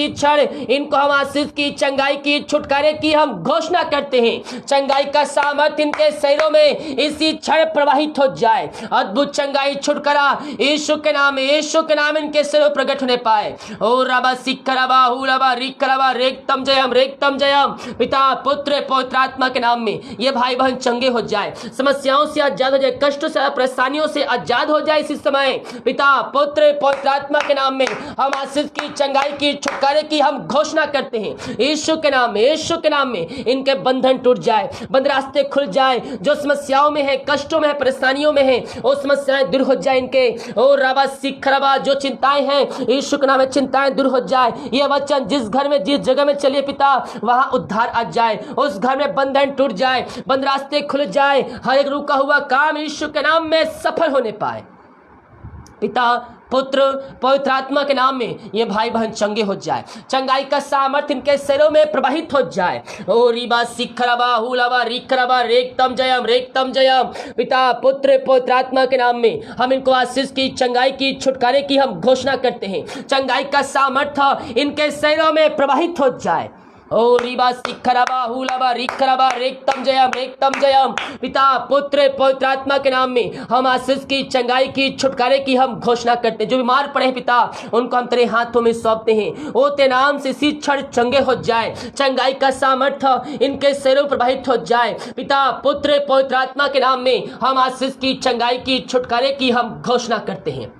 क्षण इनको हम आशीष की, चंगाई की, छुटकारे की हम घोषणा करते हैं। चंगाई का सामर्थ्य इनके शरीरों में इसी क्षण प्रवाहित हो जाए। अद्भुत चंगाई छुटकारा यीशु के नाम में, यीशु के नाम इनके शरीर में प्रकट होने पाए। और रबा सिक्करबा हुलबा रिक्करबा रेक्तम जयम। पिता पुत्र पवित्र आत्मा के नाम में ये भाई बहन चंगे हो जाए, समस्याओं से आजाद हो जाए, कष्टों से, परेशानियों से आजाद हो जाए इसी समय। पिता पुत्र पवित्र आत्मा के नाम में हम आशीष की, चंगाई की, छुटकारे की हम घोषणा करते हैं। यीशु के नाम में, यीशु के नाम में इनके बंधन टूट जाए, बंद रास्ते खुल जाए। जो समस्याओं में है, कष्टों में है, परेशानियों में है, वो समस्याएं दूर हो जाए इनके। और रबा सिक्करबा जो चिंताएं हैं, यीशु के नाम में चिंताएं दूर हो जाए। ये वचन जिस घर में, जिस जगह में चलिए पिता, वहां उद्धार आ जाए, उस घर में बंधन टूट जाए, बंद रास्ते खुल जाए, हर एक रुका हुआ काम यीशु के नाम में सफल होने पाए। पिता पुत्र पवित्र आत्मा के नाम में ये भाई बहन चंगे हो जाए, चंगाई का सामर्थ्य इनके शरीरों में प्रवाहित हो जाए। ओ रिबा सिखरबा हुलबा रिखरबा रेक्तम जयम। पिता पुत्र पवित्र आत्मा के नाम में हम इनको आशीष की, चंगाई की, छुटकारे की हम घोषणा करते हैं। चंगाई का सामर्थ्य इनके शरीरों में प्रवाहित हो जाए। ओ रिबा सिखरबा हुलबा रिखरबा रेक्तम जयम। पिता पुत्र पवित्र आत्मा के नाम में हम आशीष की, चंगाई की, छुटकारे की हम घोषणा करते हैं। जो बीमार पड़े हैं पिता, उनको हम तेरे हाथों में सौंपते हैं। ओ तेरे नाम से इसी क्षण चंगे हो जाए, चंगाई का सामर्थ्य इनके शरीरों प्रवाहित हो जाए। पिता पुत्र पवित्र आत्मा के नाम में हम आशीष की, चंगाई की, छुटकारे की हम घोषणा करते हैं।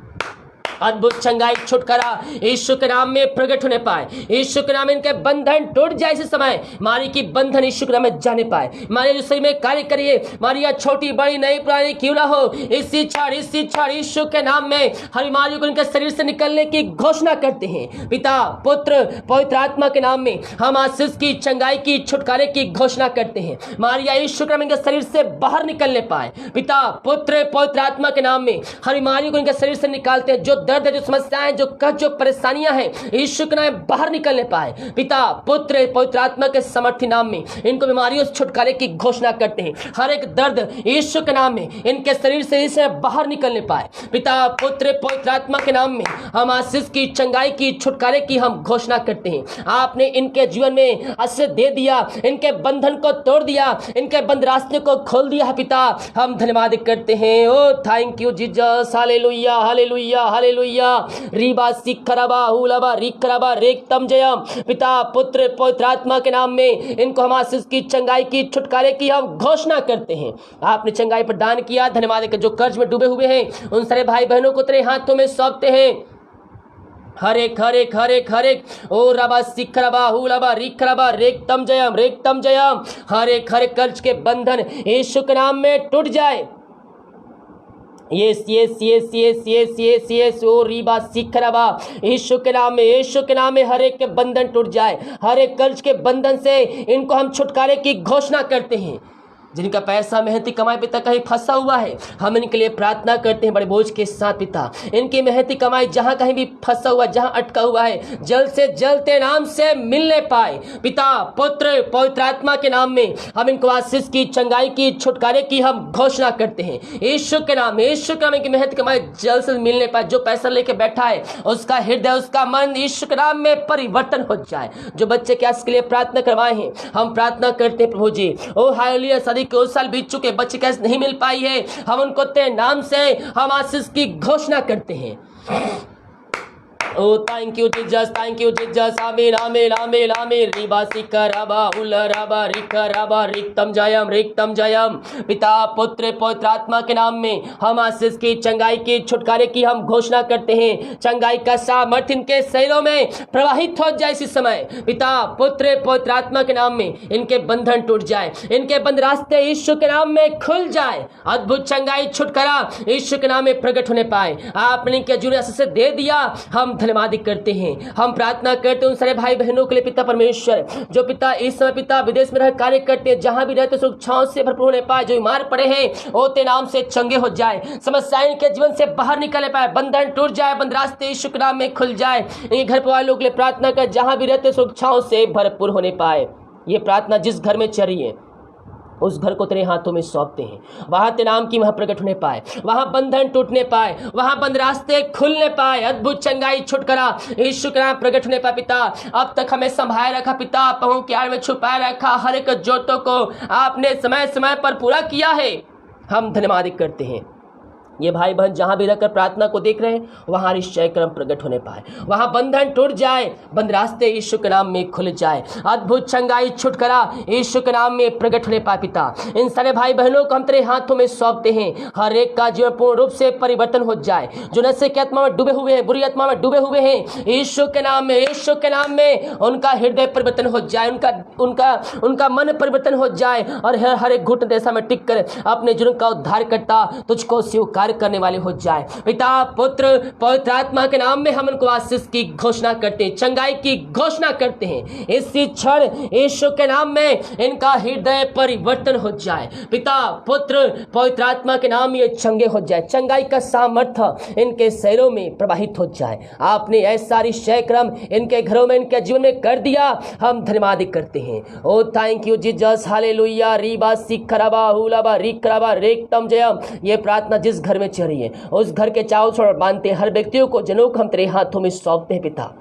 अद्भुत चंगाई छुटकारा यीशु के नाम में प्रकट होने पाए। यीशु के नाम में इनके बंधन टूट जाए इस समय। मारी की बंधन यीशु के नाम में जाने पाए। मारी शरीर में कार्य करिए, मारिया छोटी बड़ी नई पुरानी क्यों ना हो, इसी क्षण यीशु के नाम में हर बीमारियों को इनके शरीर से निकलने की घोषणा करते हैं। पिता पुत्र पवित्र आत्मा के नाम में हम आशीष की, चंगाई की, छुटकारे की घोषणा करते हैं। मारिया यीशु के नाम इनके शरीर से बाहर निकलने पाए। पिता पुत्र पवित्र आत्मा के नाम में हर बीमारियों को इनके शरीर से निकालते हैं। जो दर्द है, जो समस्याएं, जो कष्ट, जो परेशानियां हैं, यीशु के नाम में बाहर निकलने पाए। पिता, पुत्र, पवित्र आत्मा के समर्थी नाम में इनको बीमारियों से छुटकारे की घोषणा करते हैं। हर एक दर्द यीशु के नाम में इनके शरीर से इसे बाहर निकलने पाए। पिता, पुत्र, पवित्र आत्मा के नाम में हम आशीष की, चंगाई की, छुटकारे की हम घोषणा करते हैं। आपने इनके जीवन में आशीष दे दिया, इनके बंधन को तोड़ दिया, इनके बंद रास्ते को खोल दिया है। पिता, हम धन्यवाद करते हैं। Oh thank you Jesus, hallelujah, hallelujah, hallelujah. रीबा सिखरबा हुलबा रिखरबा रेक्तम जयम। पिता, पुत्र, पवित्र आत्मा के नाम में इनको हम आशीष की, चंगाई की, छुटकारे की हम घोषणा करते हैं। आपने चंगाई प्रदान किया, धन्यवाद। जो कर्ज में डूबे हुए हैं उन सारे भाई बहनों को तेरे हाथों में सौंपते हैं। हर एक ओ रबा सिखरबा हुलबा रिखरबा रेक्तम जयम। हर एक कर्ज के बंधन यीशु के नाम में टूट जाए। यस ओ रीबा सिखरबा, यीशु के नाम में हर एक के बंधन टूट जाए। हर एक कर्ज के बंधन से इनको हम छुटकारे की घोषणा करते हैं। जिनका पैसा मेहनती कमाई पिता कहीं फंसा हुआ है, हम इनके लिए प्रार्थना करते हैं बड़े बोझ के साथ। पिता, इनकी मेहनती कमाई जहां कहीं भी फंसा हुआ, जहां अटका हुआ है, जल्द से जल्द तेरे नाम से मिलने पाए। पिता, पुत्र, पवित्र आत्मा के नाम में हम इनको आशीष की, चंगाई की, छुटकारे की हम घोषणा करते हैं। यीशु के नाम की मेहनती कमाई जल्द से मिलने पाए। जो पैसा लेके बैठा है उसका हृदय, उसका मन यीशु के नाम में परिवर्तन हो जाए। जो बच्चे के आशीष के लिए प्रार्थना करवाए हैं, हम प्रार्थना करते हैं प्रभु जी। ओ हालेलुया, शादी के 2 साल बीत चुके, बच्चे कैसे नहीं मिल पाई है, हम उनको तेरे नाम से हम आशीष की घोषणा करते हैं। ओ थैंक यू जीसस, आमीन, आमीन, आमीन, आमीन। रीबा सिखरबा हुलरबा रिखरबा रिक्तम जयम। पिता, पुत्र, पवित्र आत्मा के नाम में हम आशीष की, चंगाई की, छुटकारे की हम घोषणा करते हैं। चंगाई का सामर्थ्य इनके शरीरों में प्रवाहित हो जाए इसी समय। पिता, पुत्र, पवित्र आत्मा के नाम में इनके बंधन टूट जाए, इनके बंद रास्ते यीशु के नाम में खुल जाए। अद्भुत चंगाई, छुटकारा यीशु के नाम में प्रकट होने पाए। आपने इनके जीवन आशीष से दे दिया, हम धन्यवाद करते हैं। हम प्रार्थना करते हैं उन सारे भाई बहनों के लिए पिता परमेश्वर, जो पिता इस समय पिता विदेश में रह कार्य करते हैं, जहां भी रहते सुख छांव से भरपूर होने पाए। जो बीमार पड़े हैं वो तेरे नाम से चंगे हो जाए, समस्याएं के जीवन से बाहर निकल पाए, बंधन टूट जाए, बंद रास्ते यीशु के नाम में खुल जाए। ये घर परिवार लोग के लिए प्रार्थना कर, जहां भी रहते सुख छांव से भरपूर होने पाए। ये प्रार्थना जिस घर में चल रही है उस घर को तेरे हाथों में सौंपते हैं। वहां तेरे नाम की महा प्रकट होने पाए, वहां बंधन टूटने पाए, वहां बंद रास्ते खुलने पाए। अद्भुत चंगाई, छुटकारा यीशु के नाम प्रकट होने पाए। पिता, अब तक हमें संभाले रखा, पिता पहुं के आड़ में छुपाए रखा, हर एक जोतों को आपने समय समय पर पूरा किया है। हम धन्यवाद करते हैं। ये भाई बहन जहां भी रहकर प्रार्थना को देख रहे हैं, वहां निश्चय क्रम प्रकट होने पाए, वहां बंधन टूट जाए, बंद रास्ते यीशु के नाम में खुल जाए। अद्भुत चंगाई, छुटकारा यीशु के नाम में प्रकट होने पाए। पिता, इन सारे भाई बहनों को हम तेरे हाथों में सौंपते हैं। हर एक का जीवन पूर्ण रूप से परिवर्तन हो जाए। जो नशे की आत्मा में डूबे हुए हैं, बुरी आत्मा में डूबे हुए हैं, यीशु के नाम में उनका हृदय परिवर्तन हो जाए, उनका मन परिवर्तन हो जाए, और हर एक घुटन दशा में टिक कर अपने जीवन का उद्धार करता तुझको स्वीकार करने वाले हो जाए। पिता, पुत्र, पवित्र आत्मा के नाम में हम उनको आशीष की घोषणा करते हैं, चंगाई की घोषणा करते हैं। इसी क्षण यीशु के नाम में इनका हृदय परिवर्तन हो जाए। पिता, पुत्र, पवित्र आत्मा के नाम ये चंगे हो जाए, चंगाई का सामर्थ्य इनके शरीरों में प्रवाहित हो जाए। आपने ऐसा निश्चय क्रम इनके घरों में, इनके जीवन में कर दिया, हम धन्यवाद करते हैं। Oh thank you Jesus, hallelujah. रीबा सिखरबा हुलबा रिखरबा रेक्तम जयम। ये प्रार्थना जिस घर में चल रही है उस घर के चारों ओर बांधते, हर व्यक्तियों को, जनों को हम तेरे हाथों में सौंपते हैं। पिता,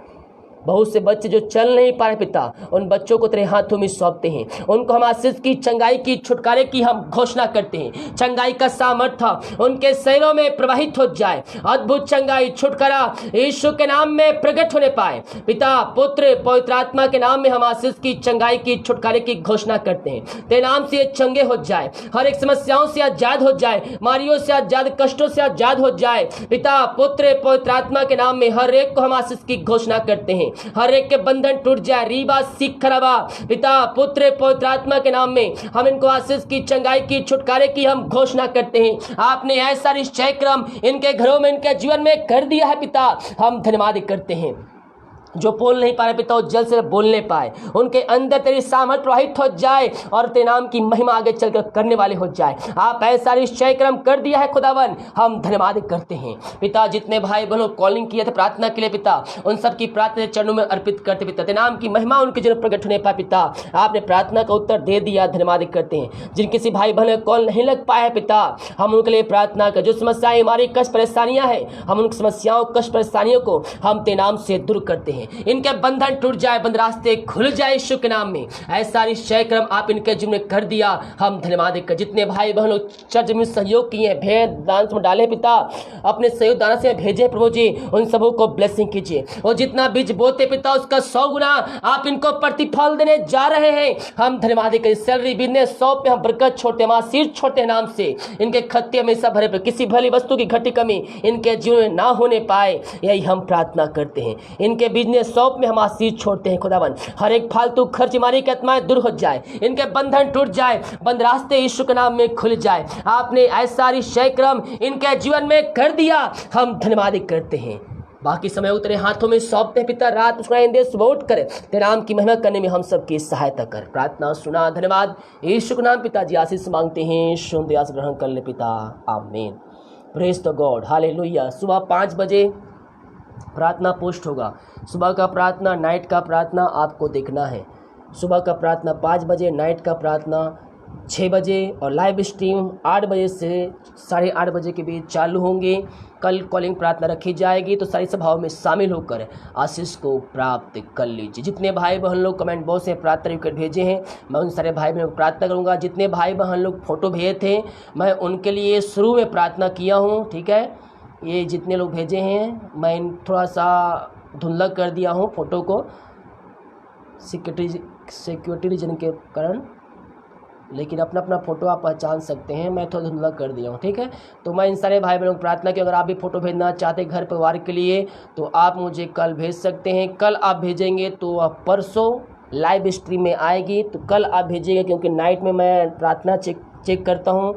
बहुत से बच्चे जो चल नहीं पा रहे पिता, उन बच्चों को तेरे हाथों में सौंपते हैं। उनको हम आशीष की, चंगाई की, छुटकारे की हम घोषणा करते हैं। चंगाई का सामर्थ्य उनके शरीरों में प्रवाहित हो जाए। अद्भुत चंगाई, छुटकारा यीशु के नाम में प्रकट होने पाए। पिता, पुत्र, पवित्र आत्मा के नाम में हम आशीष की, चंगाई की, छुटकारे की घोषणा करते हैं। तेरे नाम से ये चंगे हो जाए, हर एक समस्याओं से आजाद हो जाए, बीमारियों से आजाद, कष्टों से आजाद हो जाए। पिता, पुत्र, पवित्र आत्मा के नाम में हर एक को हम आशीष की घोषणा करते हैं। हर एक के बंधन टूट जाए। रीबा सिखरबा। पिता, पुत्र, पवित्र आत्मा के नाम में हम इनको आशीष की, चंगाई की, छुटकारे की हम घोषणा करते हैं। आपने ऐसा निश्चय क्रम इनके घरों में, इनके जीवन में कर दिया है। पिता, हम धन्यवाद करते हैं। जो बोल नहीं पा रहे पिता, वो जल्द से जल्द बोलने पाए, उनके अंदर तेरी सामर्थ प्रवाहित हो जाए और तेरे नाम की महिमा आगे चलकर करने वाले हो जाए। आप ऐसा निश्चय क्रम कर दिया है खुदावन, हम धन्यवाद करते हैं पिता। जितने भाई बहनों कॉलिंग किए थे प्रार्थना के लिए पिता, उन सब की प्रार्थना चरणों में अर्पित करते पिता, तेरे नाम की महिमा उनके जीवन प्रकट होने पाए पिता। आपने प्रार्थना का उत्तर दे दिया, धन्यवाद करते हैं। जिन किसी भाई बहन कॉल नहीं लग पाए पिता, हम उनके लिए प्रार्थना कर। जो समस्याएं हमारी कष्ट परेशानियां हैं, हम उन समस्याओं कष्ट परेशानियों को हम तेरे नाम से दूर करते हैं। इनके बंधन टूट जाए, बंद रास्ते खुल जाए यीशु के नाम में। ऐसा निश्चय क्रम आप इनके जीवन में कर दिया, हम धन्यवाद कर। जितने भाई बहन लोग चर्च में सहयोग किए, भेद दान में डाले पिता, अपने सहयोग दान से भेजे प्रभु जी, उन सबों को ब्लेसिंग कीजिए। और जितना बीज बोते पिता, उसका 100 गुना आप इनको प्रतिफल देने जा रहे हैं, हम धन्यवाद करें। सैलरी बिजनेस 100 पे हम बरकत छोड़ते, हम आशीष छोड़ते नाम से। इनके खत्ते हमेशा भरे पे, किसी भली वस्तु की घटी कमी इनके जीवन में ना होने पाए, यही हम प्रार्थना करते हैं। इनके बिजनेस 100 में हम आशीष छोड़ते हैं खुदावन। हर एक फालतू खर्च मारी की आत्माएं दूर हो जाए, इनके बंधन टूट जाए, बंद रास्ते यीशु के नाम में खुल जाए। आपने ऐसा निश्चय क्रम इनके जीवन में कर दिया, हम धन्यवाद करते हैं। बाकी समय तेरे हाथों में सौंपते हैं पिता। रात सुनाई दे, सुबह उठ कर तेरे नाम की मेहनत करने में हम सबकी सहायता कर। प्रार्थना सुना, धन्यवाद यीशु के नाम पिताजी आशीष मांगते हैं, शुद्ध आशीष ग्रहण कर ले पिता, आमीन। Praise the God, hallelujah. सुबह 5 बजे प्रार्थना पोस्ट होगा। सुबह का प्रार्थना, नाइट का प्रार्थना आपको देखना है। सुबह का प्रार्थना 5 बजे, नाइट का प्रार्थना 6 बजे और लाइव स्ट्रीम 8 बजे से 8:30 बजे के बीच चालू होंगे। कल कॉलिंग प्रार्थना रखी जाएगी, तो सारी सभाओं में शामिल होकर आशीष को प्राप्त कर लीजिए। जितने भाई बहन लोग कमेंट बॉक्स में प्रार्थना रिक्वेस्ट भेजे हैं, मैं उन सारे भाई बहनों को प्रार्थना करूंगा। जितने भाई बहन लोग फोटो भेजे थे, मैं उनके लिए शुरू में प्रार्थना किया हूँ, ठीक है। ये जितने लोग भेजे हैं, मैं थोड़ा सा धुंधला कर दिया हूँ फ़ोटो को सिक्योरिटी रीजन के कारण, लेकिन अपना अपना फ़ोटो आप पहचान सकते हैं। मैं थोड़ा धुंधला कर दिया हूँ, ठीक है। तो मैं इन सारे भाई बहनों को प्रार्थना की, अगर आप भी फ़ोटो भेजना चाहते हैं घर परिवार के लिए, तो आप मुझे कल भेज सकते हैं। कल आप भेजेंगे तो परसों लाइव स्ट्रीम में आएगी, तो कल आप भेजिएगा, क्योंकि नाइट में मैं प्रार्थना चेक करता हूँ,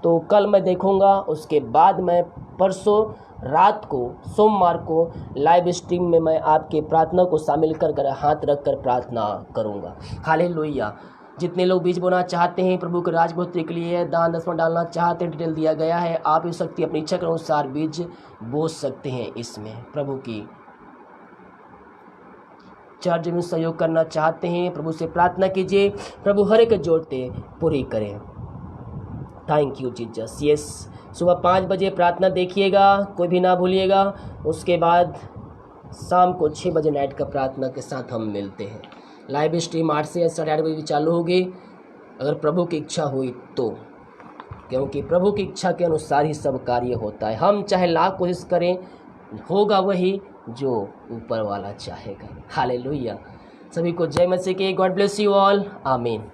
तो कल मैं देखूँगा। उसके बाद मैं परसों रात को, सोमवार को लाइव स्ट्रीम में मैं आपके प्रार्थना को शामिल कर हाथ रख कर प्रार्थना करूँगा। हालेलुया। जितने लोग बीज बोना चाहते हैं प्रभु के राजभक्ति के लिए, दान दसवां डालना चाहते हैं, डिटेल दिया गया है। आप इस शक्ति अपनी इच्छा के अनुसार बीज बो सकते हैं। इसमें प्रभु की चर्च में सहयोग करना चाहते हैं, प्रभु से प्रार्थना कीजिए, प्रभु हर एक जोड़ते पूरी करें। Thank you Jesus. यस, सुबह 5 बजे प्रार्थना देखिएगा, कोई भी ना भूलिएगा। उसके बाद शाम को 6 बजे नाइट का प्रार्थना के साथ हम मिलते हैं। लाइव स्ट्रीम 8 से 8:30 बजे चालू होगी, अगर प्रभु की इच्छा हुई तो, क्योंकि प्रभु की इच्छा के अनुसार ही सब कार्य होता है। हम चाहे लाख कोशिश करें, होगा वही जो ऊपर वाला चाहेगा। हालेलुया। सभी को जय मसीह की। गॉड ब्लेस यू ऑल, आमीन।